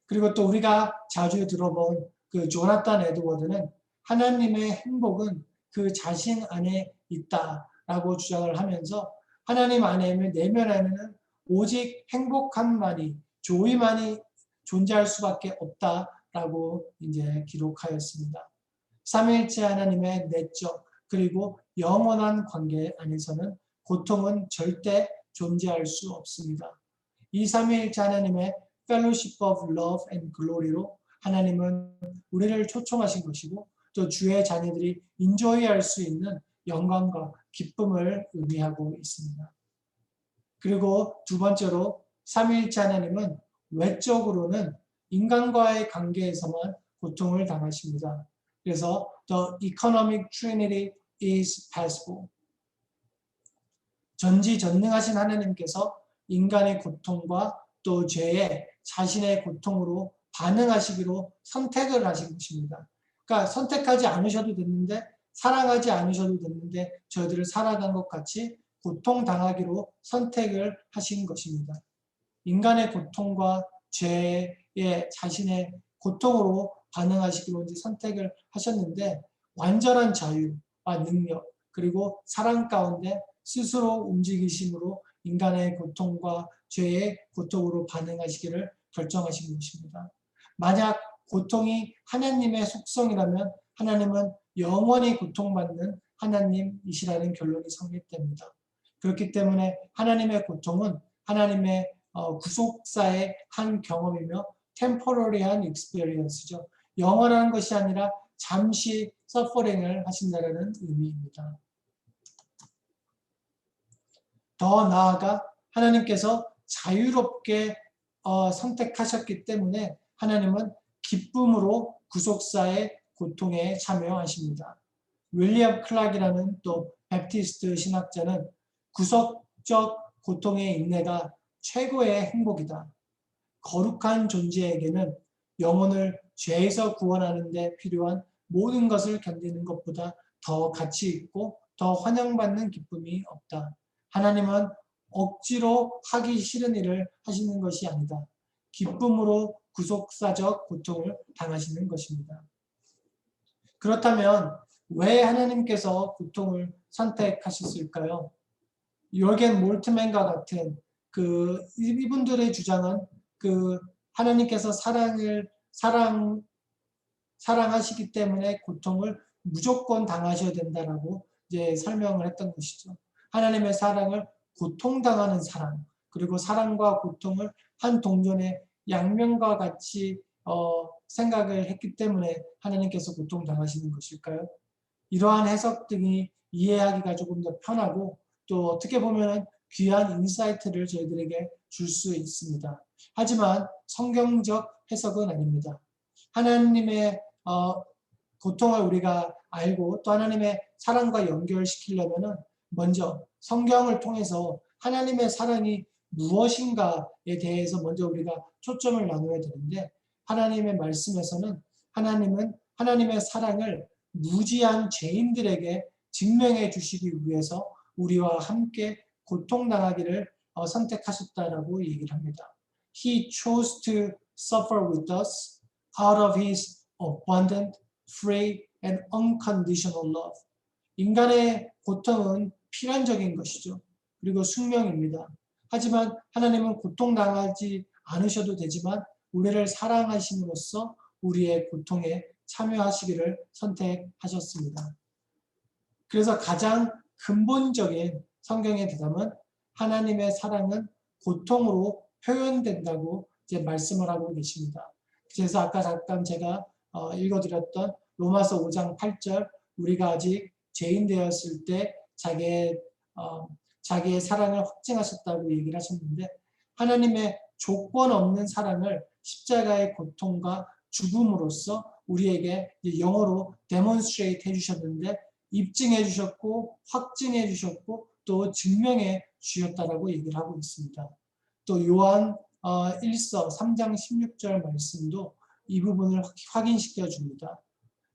그리고 또 우리가 자주 들어본 그 조나탄 에드워드는 하나님의 행복은 그 자신 안에 있다라고 주장을 하면서 하나님 안에 내면 안에는 오직 행복함만이 조의만이 존재할 수밖에 없다라고 이제 기록하였습니다. 삼위일체 하나님의 내적 그리고 영원한 관계 안에서는 고통은 절대 존재할 수 없습니다. 이 삼위일체 하나님의 Fellowship of Love and Glory로 하나님은 우리를 초청하신 것이고 또 주의 자녀들이 인조이할 수 있는 영광과 기쁨을 의미하고 있습니다. 그리고 두 번째로 삼위일체 하나님은 외적으로는 인간과의 관계에서만 고통을 당하십니다. 그래서 The economic trinity is passible. 전지전능하신 하나님께서 인간의 고통과 또 죄에 자신의 고통으로 반응하시기로 선택을 하신 것입니다. 그러니까 선택하지 않으셔도 됐는데 사랑하지 않으셔도 됐는데 저희들을 살아간 것 같이 고통당하기로 선택을 하신 것입니다. 인간의 고통과 죄에 자신의 고통으로 반응하시기로 이제 선택을 하셨는데 완전한 자유와 능력 그리고 사랑 가운데 스스로 움직이심으로 인간의 고통과 죄의 고통으로 반응하시기를 결정하신 것입니다. 만약 고통이 하나님의 속성이라면 하나님은 영원히 고통받는 하나님이시라는 결론이 성립됩니다. 그렇기 때문에 하나님의 고통은 하나님의 구속사의 한 경험이며 temporary한 experience죠. 영원한 것이 아니라 잠시 서퍼링을 하신다는 의미입니다. 더 나아가 하나님께서 자유롭게 선택하셨기 때문에 하나님은 기쁨으로 구속사의 고통에 참여하십니다. 윌리엄 클락이라는 또 베프티스트 신학자는 구속적 고통의 인내가 최고의 행복이다. 거룩한 존재에게는 영혼을 죄에서 구원하는 데 필요한 모든 것을 견디는 것보다 더 가치 있고 더 환영받는 기쁨이 없다. 하나님은 억지로 하기 싫은 일을 하시는 것이 아니다. 기쁨으로 구속사적 고통을 당하시는 것입니다. 그렇다면 왜 하나님께서 고통을 선택하셨을까요? 요겐 몰트맨과 같은 이분들의 주장은 하나님께서 사랑하시기 때문에 고통을 무조건 당하셔야 된다라고 이제 설명을 했던 것이죠. 하나님의 사랑을 고통당하는 사랑, 그리고 사랑과 고통을 한 동전의 양면과 같이 생각을 했기 때문에 하나님께서 고통당하시는 것일까요? 이러한 해석 등이 이해하기가 조금 더 편하고 또 어떻게 보면 귀한 인사이트를 저희들에게 줄 수 있습니다. 하지만 성경적 해석은 아닙니다. 하나님의 고통을 우리가 알고 또 하나님의 사랑과 연결시키려면 먼저 성경을 통해서 하나님의 사랑이 무엇인가에 대해서 먼저 우리가 초점을 나눠야 되는데 하나님의 말씀에서는 하나님은 하나님의 사랑을 무지한 죄인들에게 증명해 주시기 위해서 우리와 함께 고통당하기를 선택하셨다라고 얘기를 합니다. He chose to suffer with us out of his abundant, free and unconditional love. 인간의 고통은 필연적인 것이죠. 그리고 숙명입니다. 하지만 하나님은 고통당하지 않으셔도 되지만 우리를 사랑하심으로써 우리의 고통에 참여하시기를 선택하셨습니다. 그래서 가장 근본적인 성경의 대답은 하나님의 사랑은 고통으로 표현된다고 이제 말씀을 하고 계십니다. 그래서 아까 잠깐 제가 읽어드렸던 로마서 5장 8절 우리가 아직 죄인 되었을 때 자기의 사랑을 확증하셨다고 얘기를 하셨는데 하나님의 조건 없는 사랑을 십자가의 고통과 죽음으로써 우리에게 영어로 demonstrate 해주셨는데 입증해 주셨고 확증해 주셨고 또 증명해 주셨다라고 얘기를 하고 있습니다. 또 요한 1서 3장 16절 말씀도 이 부분을 확인시켜 줍니다.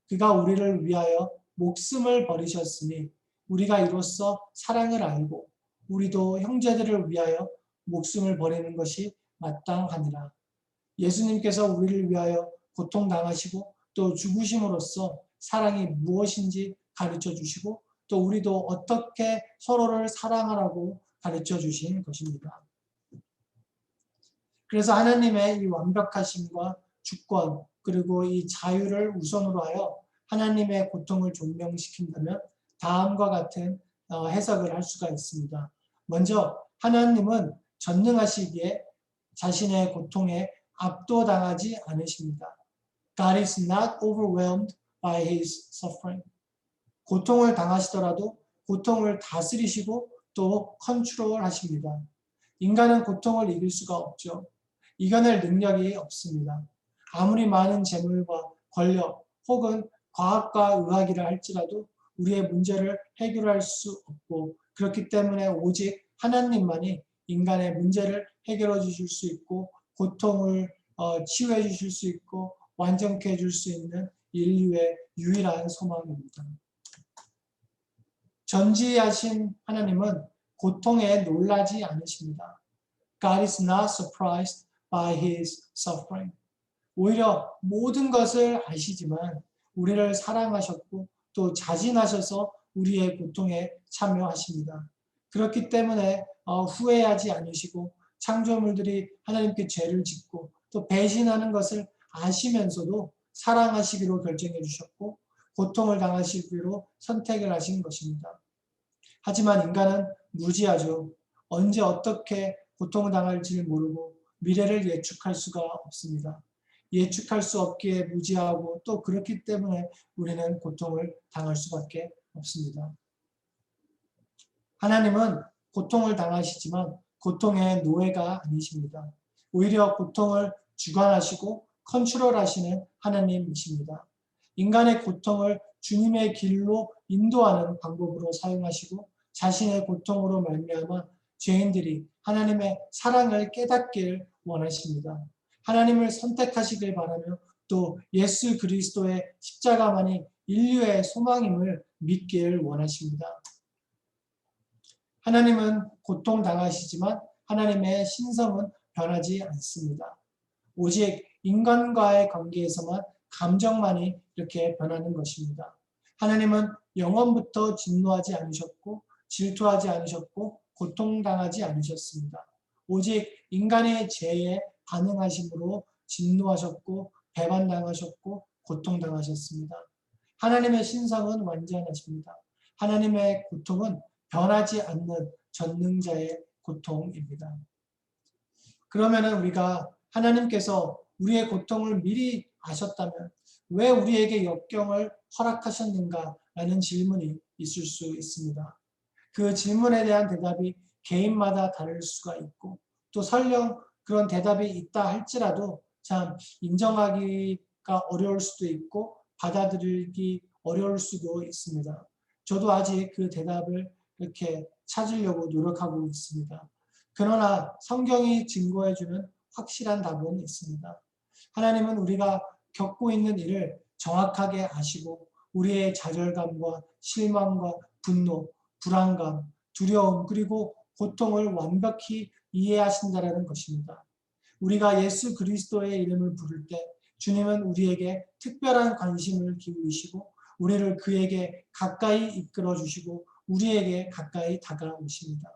그가 우리를 위하여 목숨을 버리셨으니 우리가 이로써 사랑을 알고 우리도 형제들을 위하여 목숨을 버리는 것이 마땅하니라. 예수님께서 우리를 위하여 고통당하시고 또 죽으심으로써 사랑이 무엇인지 가르쳐 주시고 또 우리도 어떻게 서로를 사랑하라고 가르쳐 주신 것입니다. 그래서 하나님의 이 완벽하심과 주권 그리고 이 자유를 우선으로 하여 하나님의 고통을 존명시킨다면 다음과 같은 해석을 할 수가 있습니다. 먼저 하나님은 전능하시기에 자신의 고통에 압도당하지 않으십니다. God is not overwhelmed by his suffering. 고통을 당하시더라도 고통을 다스리시고 또 컨트롤하십니다. 인간은 고통을 이길 수가 없죠. 이겨낼 능력이 없습니다. 아무리 많은 재물과 권력 혹은 과학과 의학이라 할지라도 우리의 문제를 해결할 수 없고 그렇기 때문에 오직 하나님만이 인간의 문제를 해결해 주실 수 있고 고통을 치유해 주실 수 있고 완전케 해줄 수 있는 인류의 유일한 소망입니다. 전지하신 하나님은 고통에 놀라지 않으십니다. God is not surprised by his suffering. 오히려 모든 것을 아시지만 우리를 사랑하셨고 또 자진하셔서 우리의 고통에 참여하십니다. 그렇기 때문에 후회하지 않으시고 창조물들이 하나님께 죄를 짓고 또 배신하는 것을 아시면서도 사랑하시기로 결정해 주셨고 고통을 당하시기로 선택을 하신 것입니다. 하지만 인간은 무지하죠. 언제 어떻게 고통을 당할지 모르고 미래를 예측할 수가 없습니다. 예측할 수 없기에 무지하고 또 그렇기 때문에 우리는 고통을 당할 수밖에 없습니다. 하나님은 고통을 당하시지만 고통의 노예가 아니십니다. 오히려 고통을 주관하시고 컨트롤하시는 하나님이십니다. 인간의 고통을 주님의 길로 인도하는 방법으로 사용하시고 자신의 고통으로 말미암아 죄인들이 하나님의 사랑을 깨닫길 원하십니다. 하나님을 선택하시길 바라며 또 예수 그리스도의 십자가만이 인류의 소망임을 믿길 원하십니다. 하나님은 고통당하시지만 하나님의 신성은 변하지 않습니다. 오직 인간과의 관계에서만 감정만이 이렇게 변하는 것입니다. 하나님은 영원부터 진노하지 않으셨고 질투하지 않으셨고 고통당하지 않으셨습니다. 오직 인간의 죄에 반응하심으로 진노하셨고 배반당하셨고 고통당하셨습니다. 하나님의 신성은 완전하십니다. 하나님의 고통은 변하지 않는 전능자의 고통입니다. 그러면은 우리가 하나님께서 우리의 고통을 미리 아셨다면 왜 우리에게 역경을 허락하셨는가라는 질문이 있을 수 있습니다. 그 질문에 대한 대답이 개인마다 다를 수가 있고 또 설령 그런 대답이 있다 할지라도 참 인정하기가 어려울 수도 있고 받아들이기 어려울 수도 있습니다. 저도 아직 그 대답을 이렇게 찾으려고 노력하고 있습니다. 그러나 성경이 증거해주는 확실한 답은 있습니다. 하나님은 우리가 겪고 있는 일을 정확하게 아시고 우리의 좌절감과 실망과 분노, 불안감, 두려움 그리고 고통을 완벽히 이해하신다라는 것입니다. 우리가 예수 그리스도의 이름을 부를 때 주님은 우리에게 특별한 관심을 기울이시고 우리를 그에게 가까이 이끌어 주시고 우리에게 가까이 다가오십니다.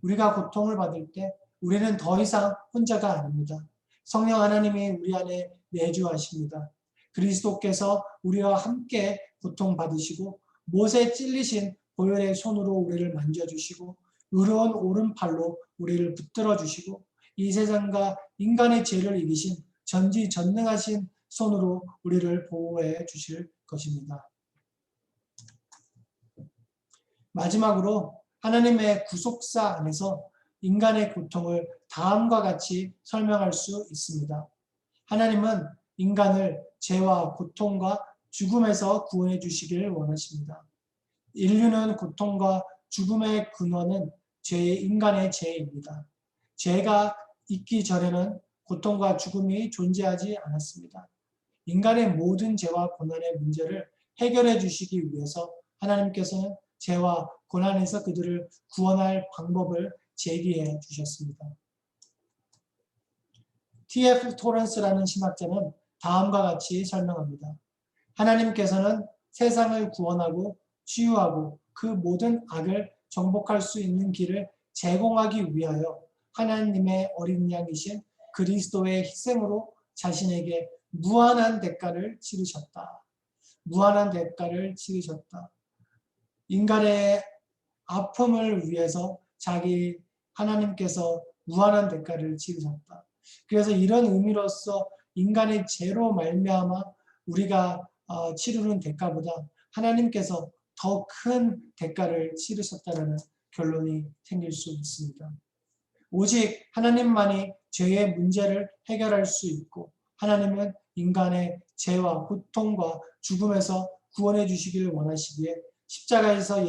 우리가 고통을 받을 때 우리는 더 이상 혼자가 아닙니다. 성령 하나님이 우리 안에 내주하십니다. 그리스도께서 우리와 함께 고통받으시고 못에 찔리신 보혈의 손으로 우리를 만져주시고 의로운 오른팔로 우리를 붙들어 주시고 이 세상과 인간의 죄를 이기신 전지전능하신 손으로 우리를 보호해 주실 것입니다. 마지막으로 하나님의 구속사 안에서 인간의 고통을 다음과 같이 설명할 수 있습니다. 하나님은 인간을 죄와 고통과 죽음에서 구원해 주시기를 원하십니다. 인류는 고통과 죽음의 근원은 인간의 죄입니다. 죄가 있기 전에는 고통과 죽음이 존재하지 않았습니다. 인간의 모든 죄와 고난의 문제를 해결해 주시기 위해서 하나님께서는 죄와 고난에서 그들을 구원할 방법을 제기해 주셨습니다. T.F. 토런스라는 신학자는 다음과 같이 설명합니다. 하나님께서는 세상을 구원하고 치유하고 그 모든 악을 정복할 수 있는 길을 제공하기 위하여 하나님의 어린 양이신 그리스도의 희생으로 자신에게 무한한 대가를 치르셨다. 무한한 대가를 치르셨다. 인간의 아픔을 위해서 하나님께서 무한한 대가를 치르셨다. 그래서 이런 의미로서 인간의 죄로 말미암아 우리가 치르는 대가보다 하나님께서 더 큰 대가를 치르셨다는 결론이 생길 수 있습니다. 오직 하나님만이 죄의 문제를 해결할 수 있고 하나님은 인간의 죄와 고통과 죽음에서 구원해 주시기를 원하시기에 십자가에서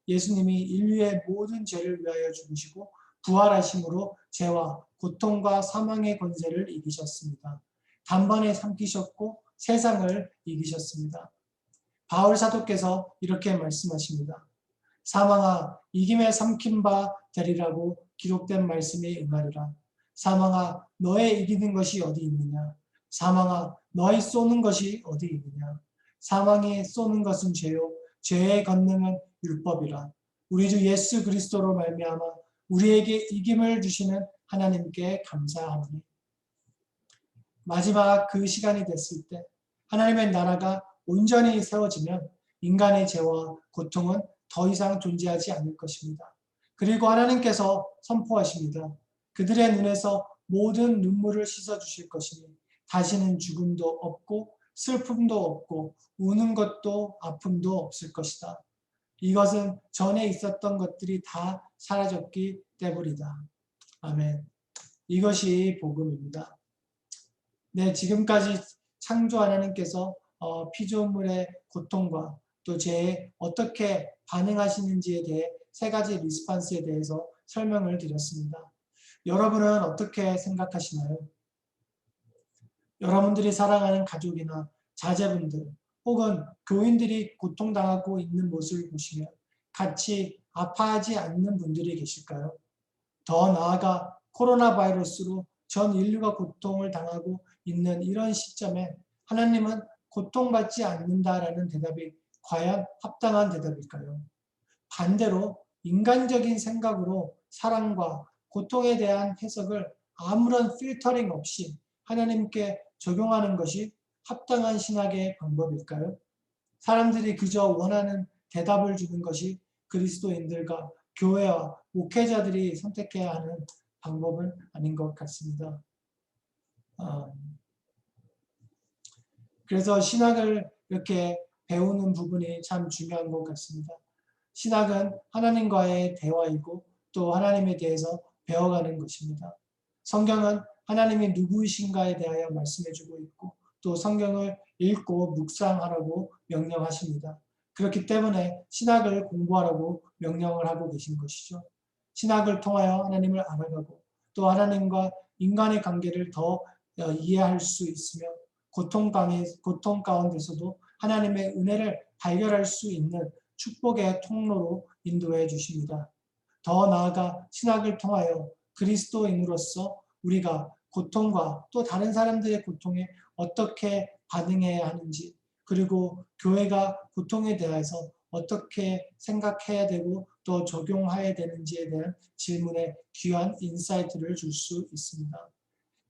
예수님이 인류의 모든 죄를 위하여 죽으시고 부활하심으로 죄와 고통과 사망의 권세를 이기셨습니다. 단번에 삼키셨고 세상을 이기셨습니다. 바울 사도께서 이렇게 말씀하십니다. 사망아 이김에 삼킨 바 되리라고 기록된 말씀에 응하리라. 사망아 너의 이기는 것이 어디 있느냐. 사망아 너의 쏘는 것이 어디 있느냐. 사망이 쏘는 것은 죄요 죄의 권능은 율법이라. 우리 주 예수 그리스도로 말미암아 우리에게 이김을 주시는 하나님께 감사하오니. 마지막 그 시간이 됐을 때 하나님의 나라가 온전히 세워지면 인간의 죄와 고통은 더 이상 존재하지 않을 것입니다. 그리고 하나님께서 선포하십니다. 그들의 눈에서 모든 눈물을 씻어주실 것이니 다시는 죽음도 없고 슬픔도 없고 우는 것도 아픔도 없을 것이다. 이것은 전에 있었던 것들이 다 사라졌기 때문이다. 아멘. 이것이 복음입니다. 네, 지금까지 창조 하나님께서 피조물의 고통과 또 죄에 어떻게 반응하시는지에 대해 세 가지 리스판스에 대해서 설명을 드렸습니다. 여러분은 어떻게 생각하시나요? 여러분들이 사랑하는 가족이나 자제분들 혹은 교인들이 고통당하고 있는 모습을 보시면 같이 아파하지 않는 분들이 계실까요? 더 나아가 코로나 바이러스로 전 인류가 고통을 당하고 있는 이런 시점에 하나님은 고통받지 않는다라는 대답이 과연 합당한 대답일까요? 반대로 인간적인 생각으로 사랑과 고통에 대한 해석을 아무런 필터링 없이 하나님께 적용하는 것이 합당한 신학의 방법일까요? 사람들이 그저 원하는 대답을 주는 것이 그리스도인들과 교회와 목회자들이 선택해야 하는 방법은 아닌 것 같습니다. 그래서 신학을 이렇게 배우는 부분이 참 중요한 것 같습니다. 신학은 하나님과의 대화이고 또 하나님에 대해서 배워가는 것입니다. 성경은 하나님이 누구이신가에 대하여 말씀해주고 있고 또 성경을 읽고 묵상하라고 명령하십니다. 그렇기 때문에 신학을 공부하라고 명령을 하고 계신 것이죠. 신학을 통하여 하나님을 알아가고 또 하나님과 인간의 관계를 더 이해할 수 있으며 고통 가운데서도 하나님의 은혜를 발견할 수 있는 축복의 통로로 인도해 주십니다. 더 나아가 신학을 통하여 그리스도인으로서 우리가 고통과 또 다른 사람들의 고통에 어떻게 반응해야 하는지 그리고 교회가 고통에 대해서 어떻게 생각해야 되고 또 적용해야 되는지에 대한 질문에 귀한 인사이트를 줄 수 있습니다.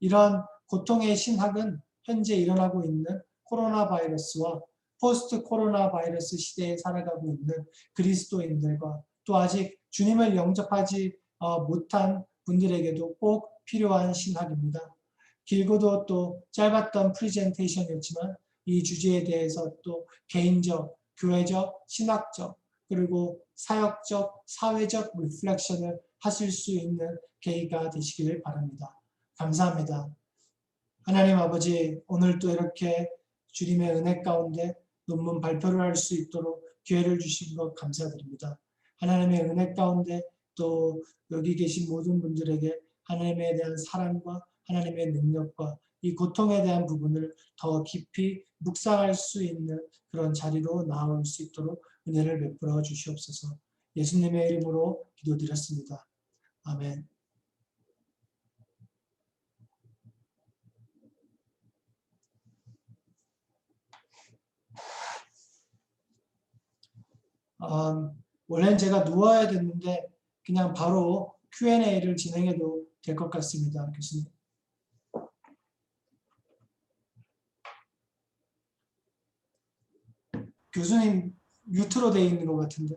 이런 고통의 신학은 현재 일어나고 있는 코로나 바이러스와 포스트 코로나 바이러스 시대에 살아가고 있는 그리스도인들과 또 아직 주님을 영접하지 못한 분들에게도 꼭 필요한 신학입니다. 길고도 또 짧았던 프리젠테이션이었지만 이 주제에 대해서 또 개인적, 교회적, 신학적 그리고 사역적, 사회적 리플렉션을 하실 수 있는 계기가 되시기를 바랍니다. 감사합니다. 하나님 아버지, 오늘 또 이렇게 주님의 은혜 가운데 논문 발표를 할 수 있도록 기회를 주신 것 감사드립니다. 하나님의 은혜 가운데 또 여기 계신 모든 분들에게 하나님에 대한 사랑과 하나님의 능력과 이 고통에 대한 부분을 더 깊이 묵상할 수 있는 그런 자리로 나아올 수 있도록 은혜를 베풀어 주시옵소서. 예수님의 이름으로 기도드렸습니다. 아멘. 원래는 제가 누워야 됐는데 그냥 바로 Q&A를 진행해도 될 것 같습니다. 교수님. 교수님 뮤트로 되어 있는 것 같은데.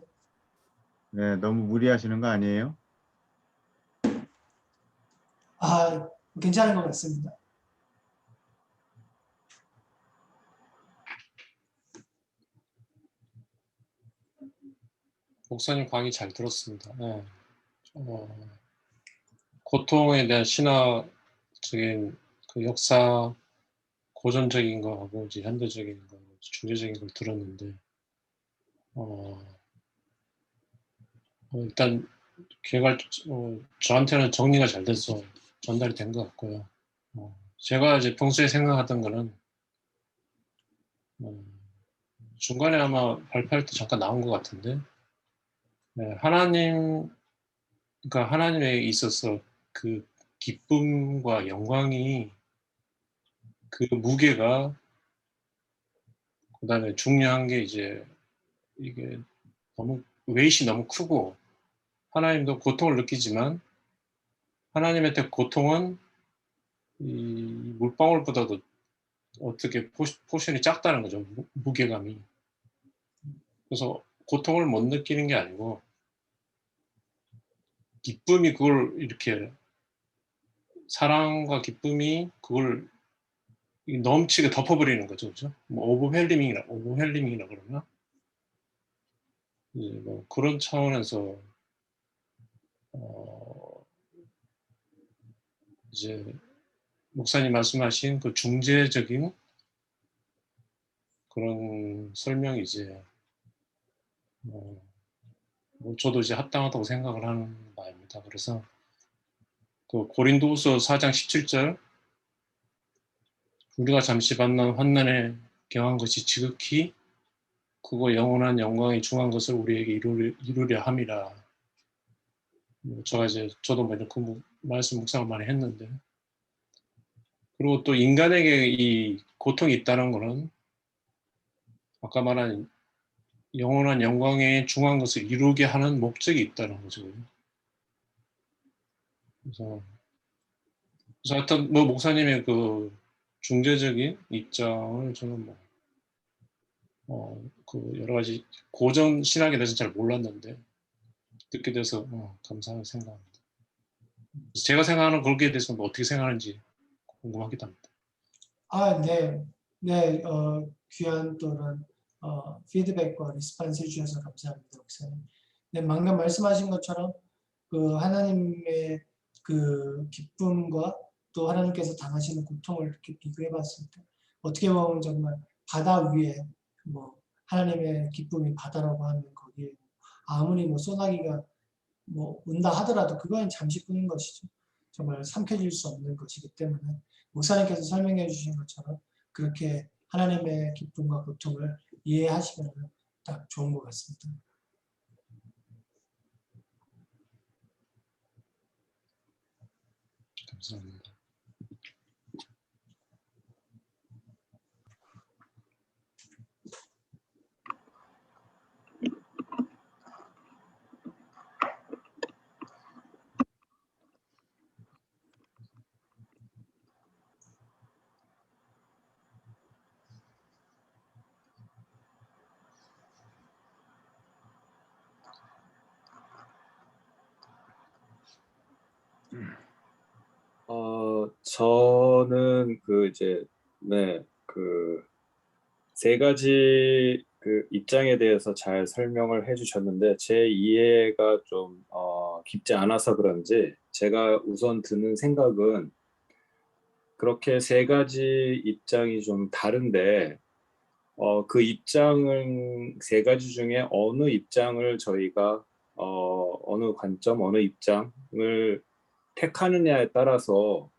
네, 너무 무리하시는 거 아니에요? 괜찮은 것 같습니다. 목사님 강의 잘 들었습니다. 네. 고통에 대한 신화적인 그 역사, 고전적인 거하고 이제 현대적인 거, 중대적인 걸 들었는데, 일단 저한테는 정리가 잘 돼서 전달이 된 것 같고요. 제가 이제 평소에 생각하던 거는 중간에 아마 발표할 때 잠깐 나온 것 같은데, 네, 그러니까 하나님에 있어서 그 기쁨과 영광이 그 무게가 그다음에 중요한 게 이제 이게 너무 웨이트이 너무 크고 하나님도 고통을 느끼지만 하나님한테 고통은 이 물방울보다도 어떻게 포션이 작다는 거죠. 무게감이. 그래서 고통을 못 느끼는 게 아니고 기쁨이 그걸 이렇게 사랑과 기쁨이 그걸 넘치게 덮어버리는 거죠, 그죠? 뭐 오버웰링이라 그러나 이제 뭐 그런 차원에서 이제 목사님 말씀하신 그 중재적인 그런 설명이 이제 뭐 저도 이제 합당하다고 생각을 하는 바입니다. 그래서 그 고린도후서 4장 17절 우리가 잠시 받는 환난에 경한 것이 지극히 그거 영원한 영광이 중한 것을 우리에게 이루려 함이라. 저도 먼저 그 말씀 묵상을 많이 했는데, 그리고 또 인간에게 이 고통이 있다는 것은 아까 말한 영원한 영광에 중한 것을 이루게 하는 목적이 있다는 거죠. 그래서 하여튼 뭐 목사님의 그 중재적인 입장을 저는 그 여러 가지 고전 신학에 대해서 잘 몰랐는데 듣게 돼서 감사하게 생각합니다. 제가 생각하는 거기에 대해서 뭐 어떻게 생각하는지 궁금하기도 합니다. 네. 네, 귀한 또는 피드백과 리스판스 해주셔서 감사합니다, 목사님. 네, 방금 말씀하신 것처럼 그 하나님의 그 기쁨과 또 하나님께서 당하시는 고통을 이렇게 비교해봤을 때 어떻게 보면 정말 바다 위에 뭐 하나님의 기쁨이 바다라고 하면 거기에 아무리 뭐 소나기가 뭐 온다 하더라도 그건 잠시뿐인 것이죠. 정말 삼켜질 수 없는 것이기 때문에 목사님께서 설명해 주신 것처럼 그렇게 하나님의 기쁨과 고통을 이해하시면 딱 좋은 것 같습니다. 감사합니다. 저는 세 가지 그 입장에 대해서 잘 설명을 해주셨는데 제 이해가 좀 깊지 않아서 그런지 제가 우선 드는 생각은 그렇게 세 가지 입장이 좀 다른데 그 입장은 세 가지 중에 어느 입장을 저희가 어느 관점, 어느 입장을 택하느냐에 따라서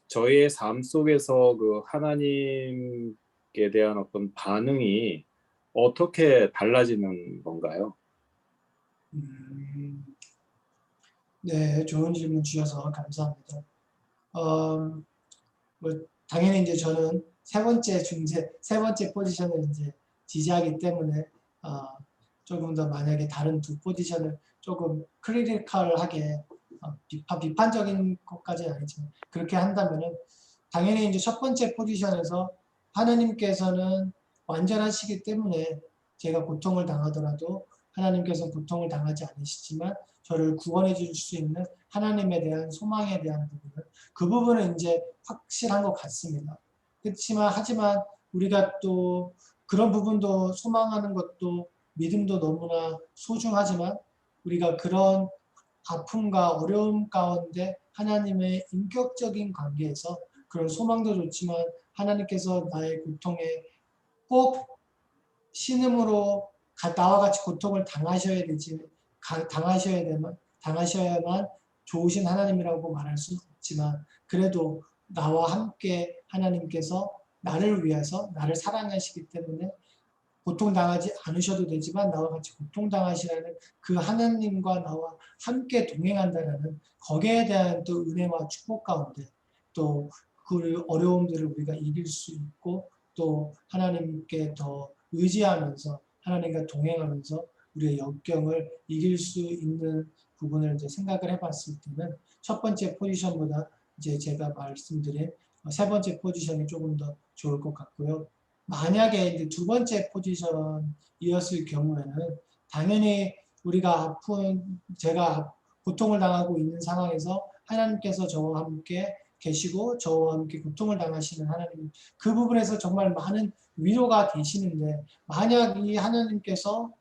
저희의 삶 속에서 그 하나님께 대한 어떤 반응이 어떻게 달라지는 건가요? 네, 좋은 질문 주셔서 감사합니다. 뭐 당연히 이제 저는 세 번째 포지션을 이제 지지하기 때문에 조금 더 만약에 다른 두 포지션을 조금 크리티컬하게 비판적인 것까지는 아니지만 그렇게 한다면은 당연히 이제 첫 번째 포지션에서 하나님께서는 완전하시기 때문에 제가 고통을 당하더라도 하나님께서는 고통을 당하지 않으시지만 저를 구원해 줄 수 있는 하나님에 대한 소망에 대한 그 부분은 이제 확실한 것 같습니다. 하지만 우리가 또 그런 부분도 소망하는 것도 믿음도 너무나 소중하지만 우리가 그런 아픔과 어려움 가운데 하나님의 인격적인 관계에서 그런 소망도 좋지만 하나님께서 나의 고통에 꼭 신음으로 나와 같이 고통을 당하셔야만 좋으신 하나님이라고 말할 수는 없지만 그래도 나와 함께 하나님께서 나를 위해서 나를 사랑하시기 때문에 고통당하지 않으셔도 되지만 나와 같이 고통당하시라는 그 하나님과 나와 함께 동행한다라는 거기에 대한 또 은혜와 축복 가운데 또 그 어려움들을 우리가 이길 수 있고 또 하나님께 더 의지하면서 하나님과 동행하면서 우리의 역경을 이길 수 있는 부분을 이제 생각을 해봤을 때는 첫 번째 포지션보다 이제 제가 말씀드린 세 번째 포지션이 조금 더 좋을 것 같고요. 만약에 이제 두 번째 포지션이었을 경우에는 당연히 우리가 아픈 제가 고통을 당하고 있는 상황에서 하나님께서 저와 함께 계시고 저와 함께 고통을 당하시는 하나님 그 부분에서 정말 많은 위로가 되시는데 만약 이 하나님께서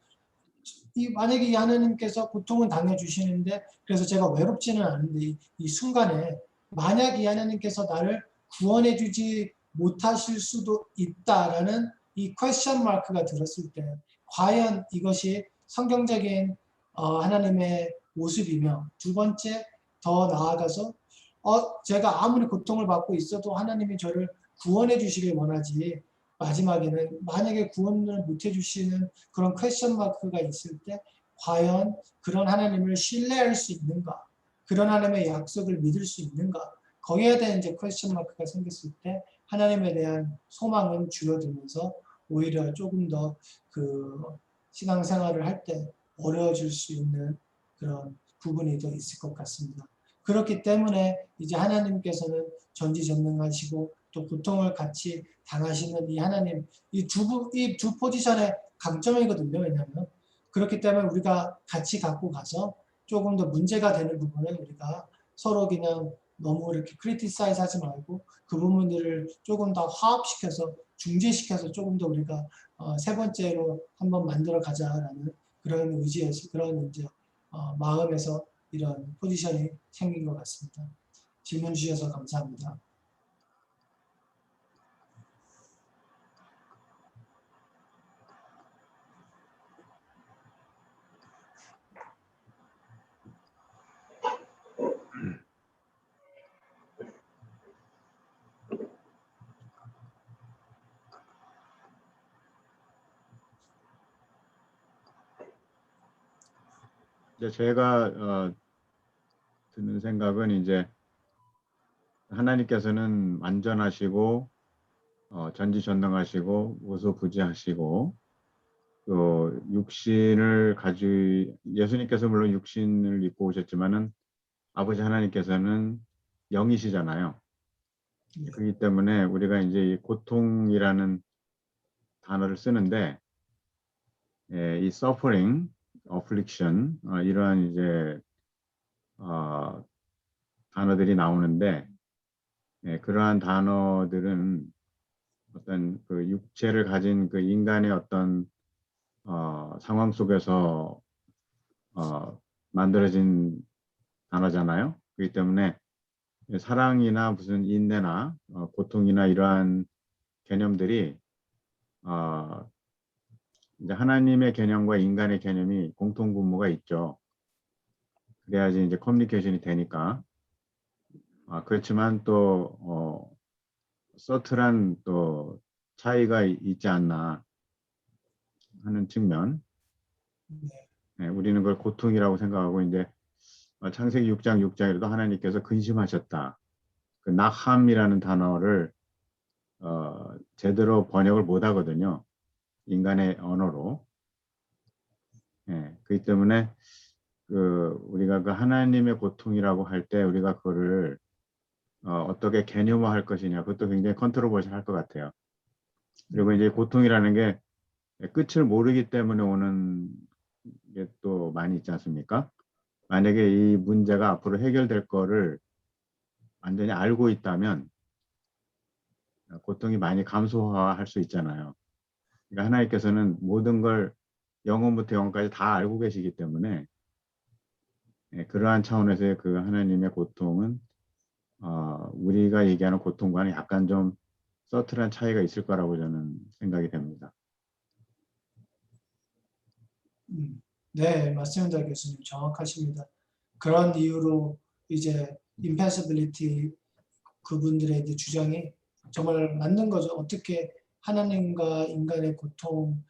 만약에 이 하나님께서 고통은 당해주시는데 그래서 제가 외롭지는 않은데 이 순간에 만약 이 하나님께서 나를 구원해주지 못하실 수도 있다라는 이 퀘스천 마크가 들었을 때 과연 이것이 성경적인 하나님의 모습이며 두 번째 더 나아가서 제가 아무리 고통을 받고 있어도 하나님이 저를 구원해 주시길 원하지 마지막에는 만약에 구원을 못 해주시는 그런 퀘스천 마크가 있을 때 과연 그런 하나님을 신뢰할 수 있는가 그런 하나님의 약속을 믿을 수 있는가 거기에 대한 이제 퀘스천 마크가 생겼을 때 하나님에 대한 소망은 줄어들면서 오히려 조금 더 그 신앙생활을 할 때 어려워질 수 있는 그런 부분이 더 있을 것 같습니다. 그렇기 때문에 이제 하나님께서는 전지전능하시고 또 고통을 같이 당하시는 이 하나님 이 두 포지션의 강점이거든요. 왜냐하면 그렇기 때문에 우리가 같이 갖고 가서 조금 더 문제가 되는 부분은 우리가 서로 그냥 너무 이렇게 크리티사이즈 하지 말고 그 부분들을 조금 더 화합시켜서 중재시켜서 조금 더 우리가 세 번째로 한번 만들어 가자라는 그런 의지에서 그런 이제 마음에서 이런 포지션이 생긴 것 같습니다. 질문 주셔서 감사합니다. 이제 제가 드는 생각은 이제 하나님께서는 완전하시고 전지전능하시고 우소부지하시고 또 육신을 예수님께서 물론 육신을 입고 오셨지만은 아버지 하나님께서는 영이시잖아요. 그렇기 때문에 우리가 이제 이 고통이라는 단어를 쓰는데 이 suffering, affliction 이러한 이제 단어들이 나오는데 그러한 단어들은 어떤 그 육체를 가진 그 인간의 어떤 상황 속에서 만들어진 단어잖아요. 그렇기 때문에 사랑이나 무슨 인내나 고통이나 이러한 개념들이 이제 하나님의 개념과 인간의 개념이 공통분모가 있죠. 그래야지 이제 커뮤니케이션이 되니까. 그렇지만 또 서틀한 또 차이가 있지 않나 하는 측면. 네, 우리는 그걸 고통이라고 생각하고 이제 창세기 6장 6장에도 하나님께서 근심하셨다. 그 낙함이라는 단어를 제대로 번역을 못 하거든요. 인간의 언어로. 그렇기 때문에 우리가 그 하나님의 고통이라고 할 때 우리가 그거를 어떻게 개념화할 것이냐 그것도 굉장히 컨트로버시 할 것 같아요. 그리고 이제 고통이라는 게 끝을 모르기 때문에 오는 게 또 많이 있지 않습니까? 만약에 이 문제가 앞으로 해결될 거를 완전히 알고 있다면 고통이 많이 감소할 수 있잖아요. 그러니까 하나님께서는 모든 걸 영혼부터 영혼까지 다 알고 계시기 때문에 그러한 차원에서의 그 하나님의 고통은 우리가 얘기하는 고통과는 약간 좀 서툴한 차이가 있을 거라고 저는 생각이 됩니다. 네, 맞습니다, 교수님. 정확하십니다. 그런 이유로 이제 impassibility 그분들의 이제 주장이 정말 맞는 거죠. 어떻게 하나님과 인간의 고통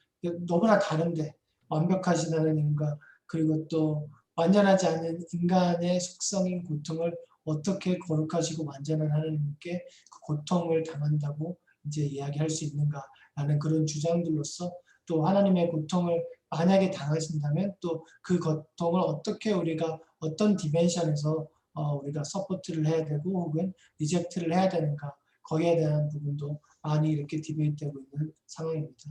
너무나 다른데 완벽하신 하나님과 그리고 또 완전하지 않은 인간의 속성인 고통을 어떻게 거룩하시고 완전한 하나님께 그 고통을 당한다고 이제 이야기할 수 있는가라는 그런 주장들로서 또 하나님의 고통을 만약에 당하신다면 또 그 고통을 어떻게 우리가 어떤 디멘션에서 우리가 서포트를 해야 되고 혹은 리젝트를 해야 되는가 거기에 대한 부분도 많이 이렇게 디베이트되고 있는 상황입니다.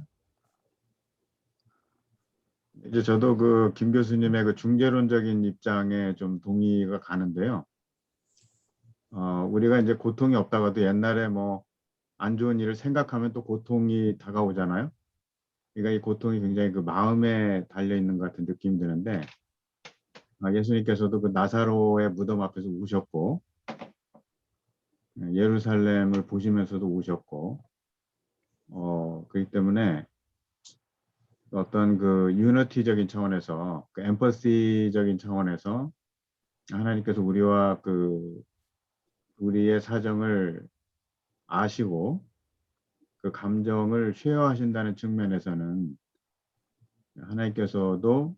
이제 저도 그 김 교수님의 그 중재론적인 입장에 좀 동의가 가는데요. 우리가 이제 고통이 없다가도 옛날에 뭐 안 좋은 일을 생각하면 또 고통이 다가오잖아요. 그러니까 이 고통이 굉장히 그 마음에 달려 있는 것 같은 느낌이 드는데, 예수님께서도 그 나사로의 무덤 앞에서 우셨고, 예루살렘을 보시면서도 우셨고, 그렇기 때문에 어떤 그 유니티적인 차원에서, 그 엠퍼시적인 차원에서 하나님께서 우리와 그 우리의 사정을 아시고 그 감정을 쉐어하신다는 측면에서는 하나님께서도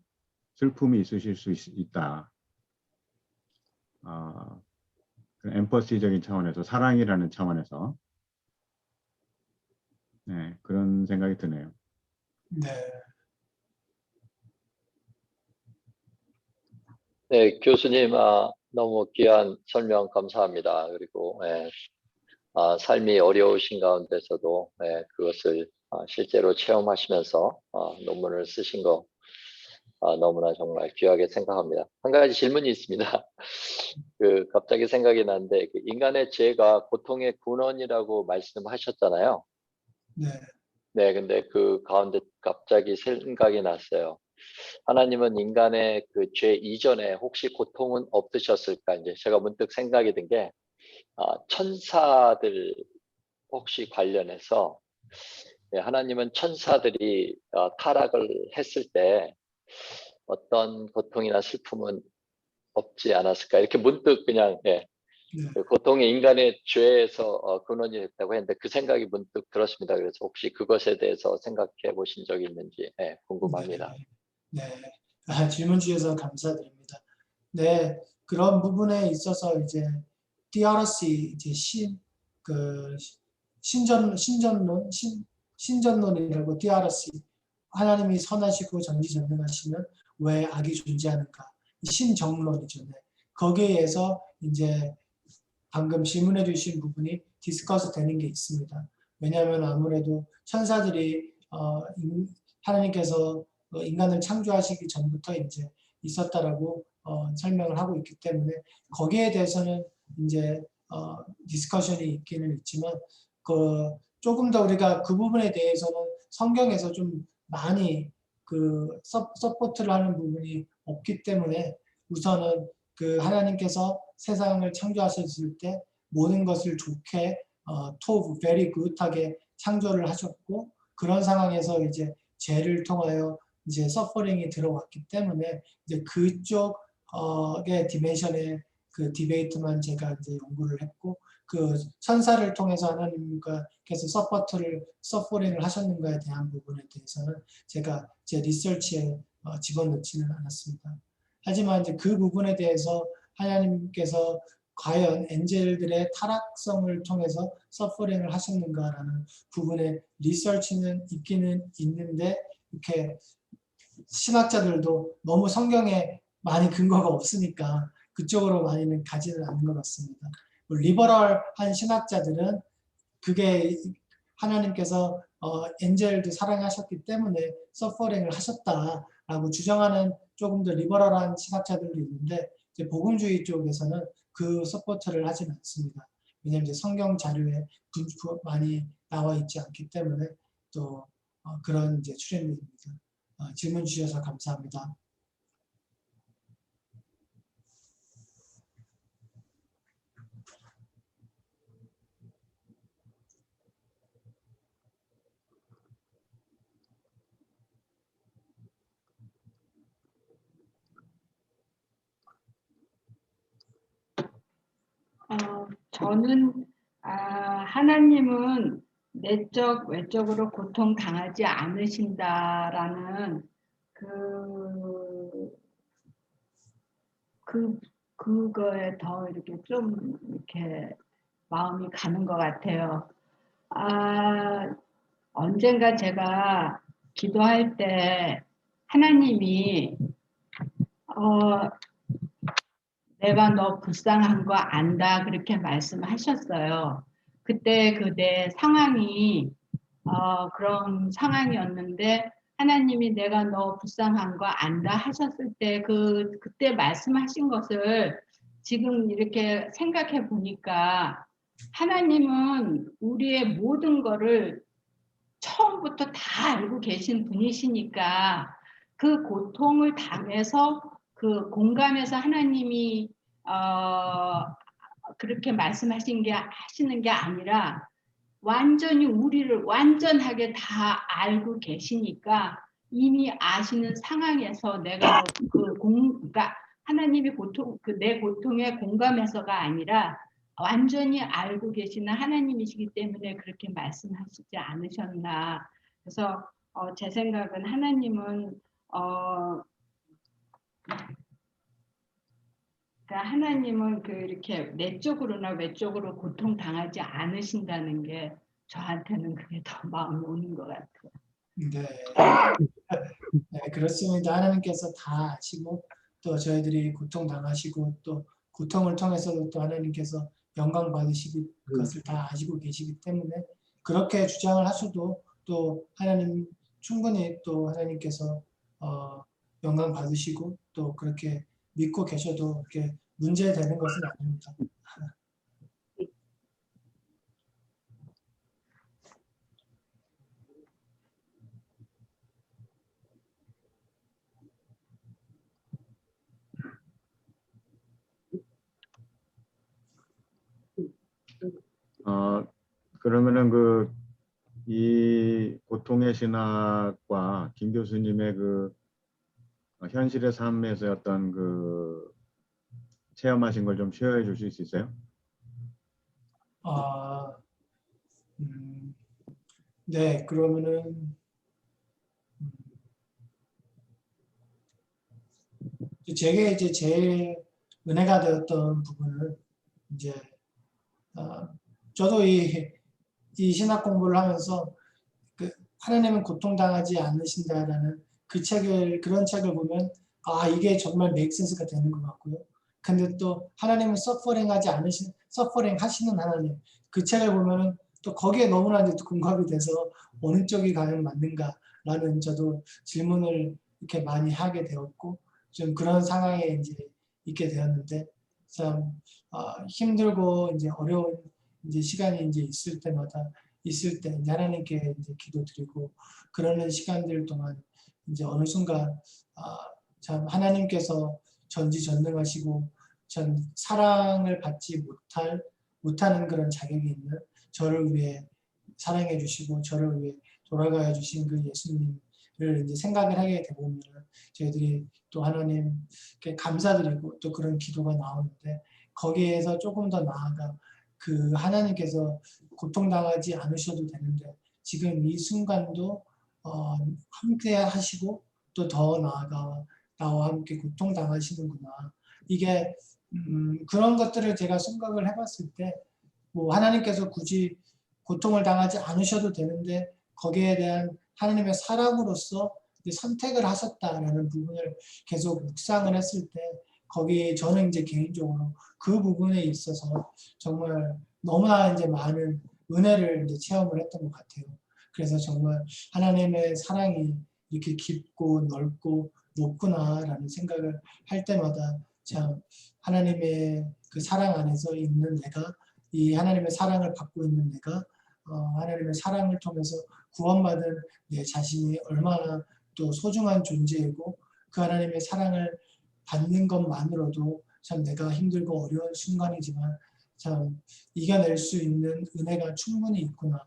슬픔이 있으실 수 있다. 그 엠퍼시적인 차원에서, 사랑이라는 차원에서, 네, 그런 생각이 드네요. 네. 네, 교수님, 너무 귀한 설명 감사합니다. 그리고 삶이 어려우신 가운데서도 그것을 실제로 체험하시면서 논문을 쓰신 거 너무나 정말 귀하게 생각합니다. 한 가지 질문이 있습니다. 갑자기 생각이 나는데 그 인간의 죄가 고통의 근원이라고 말씀하셨잖아요. 네. 네, 근데 그 가운데 갑자기 생각이 났어요. 하나님은 인간의 그 죄 이전에 혹시 고통은 없으셨을까? 이제 제가 문득 생각이 든 게, 천사들 혹시 관련해서, 하나님은 천사들이 타락을 했을 때 어떤 고통이나 슬픔은 없지 않았을까? 이렇게 문득 그냥, 네. 그 고통이 인간의 죄에서 근원이 됐다고 했는데 그 생각이 문득 들었습니다. 그래서 혹시 그것에 대해서 생각해 보신 적이 있는지 궁금합니다. 네. 질문 주셔서 감사드립니다. 네, 그런 부분에 있어서 이제 theodicy, 이제 신전론이라고 theodicy, 하나님이 선하시고 전지전능하시면 왜 악이 존재하는가? 이 신정론이죠. 네. 거기에서 이제 방금 질문해 주신 부분이 디스커스 되는 게 있습니다. 왜냐하면 아무래도 천사들이 하나님께서 인간을 창조하시기 전부터 이제 있었다라고 설명을 하고 있기 때문에 거기에 대해서는 이제 디스커션이 있기는 있지만 조금 더 우리가 그 부분에 대해서는 성경에서 좀 많이 서포트를 하는 부분이 없기 때문에 우선은 그 하나님께서 세상을 창조하셨을 때 모든 것을 좋게 top, very good하게 창조를 하셨고 그런 상황에서 이제 죄를 통하여 이제 서퍼링이 들어왔기 때문에 이제 그쪽의 디멘션의 그 디베이트만 제가 이제 연구를 했고 그 천사를 통해서 하나님께서 서퍼링을 하셨는가에 대한 부분에 대해서는 제가 제 리서치에 집어넣지는 않았습니다. 하지만 이제 그 부분에 대해서 하나님께서 과연 엔젤들의 타락성을 통해서 서퍼링을 하셨는가라는 부분의 리서치는 있기는 있는데 이렇게 신학자들도 너무 성경에 많이 근거가 없으니까 그쪽으로 많이는 가지는 않는 것 같습니다. 리버럴한 신학자들은 그게 하나님께서 엔젤도 사랑하셨기 때문에 서퍼링을 하셨다라고 주장하는 조금 더 리버럴한 신학자들도 있는데 이제 복음주의 쪽에서는 그 서포트를 하지는 않습니다. 왜냐하면 이제 성경 자료에 많이 나와 있지 않기 때문에 또 그런 이제 추론입니다. 질문 주셔서 감사합니다. 저는 하나님은 내적, 외적으로 고통당하지 않으신다라는 그거에 더 이렇게 좀 이렇게 마음이 가는 것 같아요. 언젠가 제가 기도할 때 하나님이 내가 너 불쌍한 거 안다 그렇게 말씀하셨어요. 그때 내 상황이 그런 상황이었는데 하나님이 내가 너 불쌍한 거 안다 하셨을 때 그때 말씀하신 것을 지금 이렇게 생각해 보니까 하나님은 우리의 모든 거를 처음부터 다 알고 계신 분이시니까 그 고통을 당해서 그 공감해서 하나님이 그렇게 말씀하신 게 하시는 게 아니라 완전히 우리를 완전하게 다 알고 계시니까 이미 아시는 상황에서 내가 그러니까 하나님이 내 고통에 공감해서가 아니라 완전히 알고 계시는 하나님이시기 때문에 그렇게 말씀하시지 않으셨나. 그래서 제 생각은 하나님은 그러니까 하나님은 이렇게 내적으로나 외적으로 고통 당하지 않으신다는 게 저한테는 그게 더 마음이 오는 것 같아요. 네. 네, 그렇습니다. 하나님께서 다 아시고 또 저희들이 고통 당하시고 또 고통을 통해서도 또 하나님께서 영광 받으실 것을 다 아시고 계시기 때문에 그렇게 주장을 하셔도 또 하나님 충분히 또 하나님께서 영광 받으시고 또 그렇게 믿고 계셔도 그렇게 문제되는 것은 아닙니다. 그러면은 이 고통의 신학과 김 교수님의 현실의 삶에서 어떤 체험하신 걸 좀 쉐어해 주실 수 있어요? 네, 그러면은 제게 이제 제일 은혜가 되었던 부분은 이제 저도 이 신학 공부를 하면서 하나님은 고통당하지 않으신다라는 그런 책을 보면 이게 정말 메이크센스가 되는 것 같고요. 근데 또 하나님은 서퍼링 하시는 하나님, 그 책을 보면은 또 거기에 너무나 이제 공감이 돼서 어느 쪽이 과연 맞는가라는 저도 질문을 이렇게 많이 하게 되었고 좀 그런 상황에 이제 있게 되었는데 참 힘들고 이제 어려운 이제 시간이 이제 있을 때 이제 하나님께 이제 기도드리고 그러는 시간들 동안 이제 어느 순간 참 하나님께서 전지전능하시고 전 사랑을 받지 못하는 그런 자격이 있는 저를 위해 사랑해 주시고 저를 위해 돌아가야 주신 그 예수님을 이제 생각을 하게 되보면 저희들이 또 하나님께 감사드리고 또 그런 기도가 나오는데 거기에서 조금 더 나아가 그 하나님께서 고통당하지 않으셔도 되는데 지금 이 순간도 함께 하시고 또 더 나아가 나와 함께 고통당하시는구나. 이게 그런 것들을 제가 생각을 해봤을 때 뭐 하나님께서 굳이 고통을 당하지 않으셔도 되는데 거기에 대한 하나님의 사랑으로서 선택을 하셨다라는 부분을 계속 묵상을 했을 때 거기에 저는 이제 개인적으로 그 부분에 있어서 정말 너무나 이제 많은 은혜를 이제 체험을 했던 것 같아요. 그래서 정말 하나님의 사랑이 이렇게 깊고 넓고 높구나라는 생각을 할 때마다 참 하나님의 그 사랑 안에서 있는 내가 이 하나님의 사랑을 받고 있는 내가 하나님의 사랑을 통해서 구원받은 내 자신이 얼마나 또 소중한 존재이고 그 하나님의 사랑을 받는 것만으로도 참 내가 힘들고 어려운 순간이지만 참 이겨낼 수 있는 은혜가 충분히 있구나.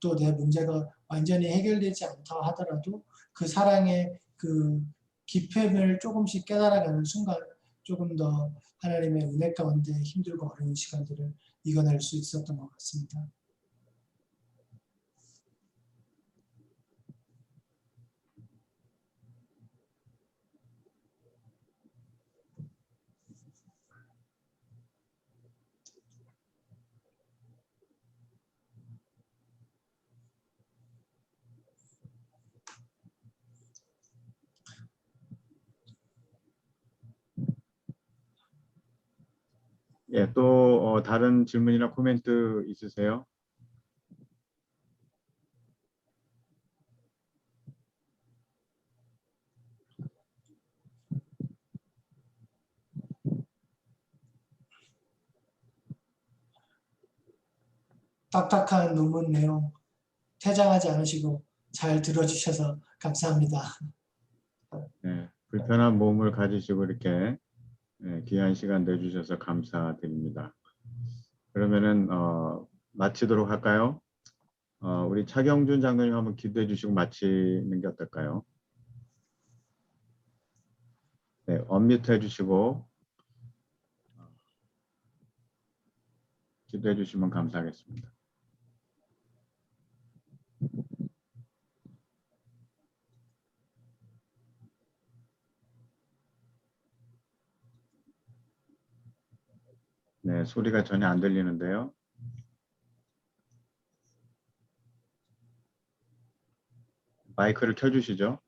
또 내 문제가 완전히 해결되지 않다 하더라도 그 사랑의 그 깊음을 조금씩 깨달아가는 순간 조금 더 하나님의 은혜 가운데 힘들고 어려운 시간들을 이겨낼 수 있었던 것 같습니다. 예, 또 다른 질문이나 코멘트 있으세요? 딱딱한 논문 내용 퇴장하지 않으시고 잘 들어주셔서 감사합니다. 네, 불편한 몸을 가지시고 이렇게 귀한 시간 내주셔서 감사드립니다. 그러면은 마치도록 할까요? 우리 차경준 장로님 한번 기도해 주시고 마치는 게 어떨까요? 네, 언뮤트 해주시고 기도해 주시면 감사하겠습니다. 네, 소리가 전혀 안 들리는데요. 마이크를 켜주시죠.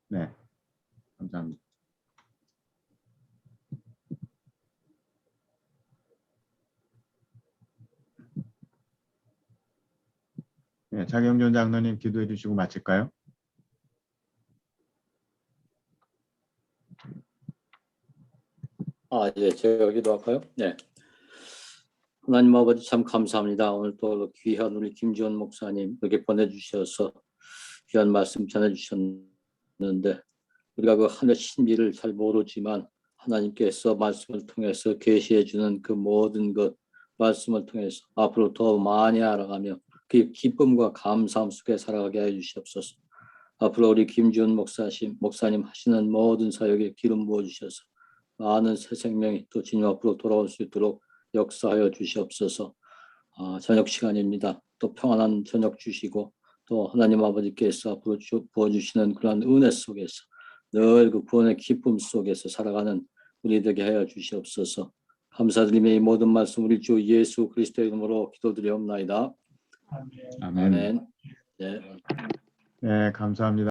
네, 감사합니다. 네, 차경준 장로님 기도해 주시고 마칠까요? 예, 제가 기도할까요? 네. 하나님 아버지 참 감사합니다. 오늘 또 귀한 우리 김지원 목사님 이렇게 보내주셔서 귀한 말씀 전해주셨는데 우리가 그 하늘 신비를 잘 모르지만 하나님께서 말씀을 통해서 계시해 주는 그 모든 것 말씀을 통해서 앞으로 더 많이 알아가며 그 기쁨과 감사함 속에 살아가게 해 주시옵소서. 앞으로 우리 김지원 목사님 하시는 모든 사역에 기름 부어 주셔서 많은 새 생명이 또 주님 앞으로 돌아올 수 있도록 역사하여 주시옵소서. 저녁 시간입니다. 또 평안한 저녁 주시고 또 하나님 아버지께서 앞으로 부어주시는 그러한 은혜 속에서 늘 그 구원의 기쁨 속에서 살아가는 우리 되게 하여 주시옵소서. 감사드리며 이 모든 말씀 우리 주 예수 그리스도의 이름으로 기도드리옵나이다. 아멘. 아멘. 아멘. 네. 네, 감사합니다.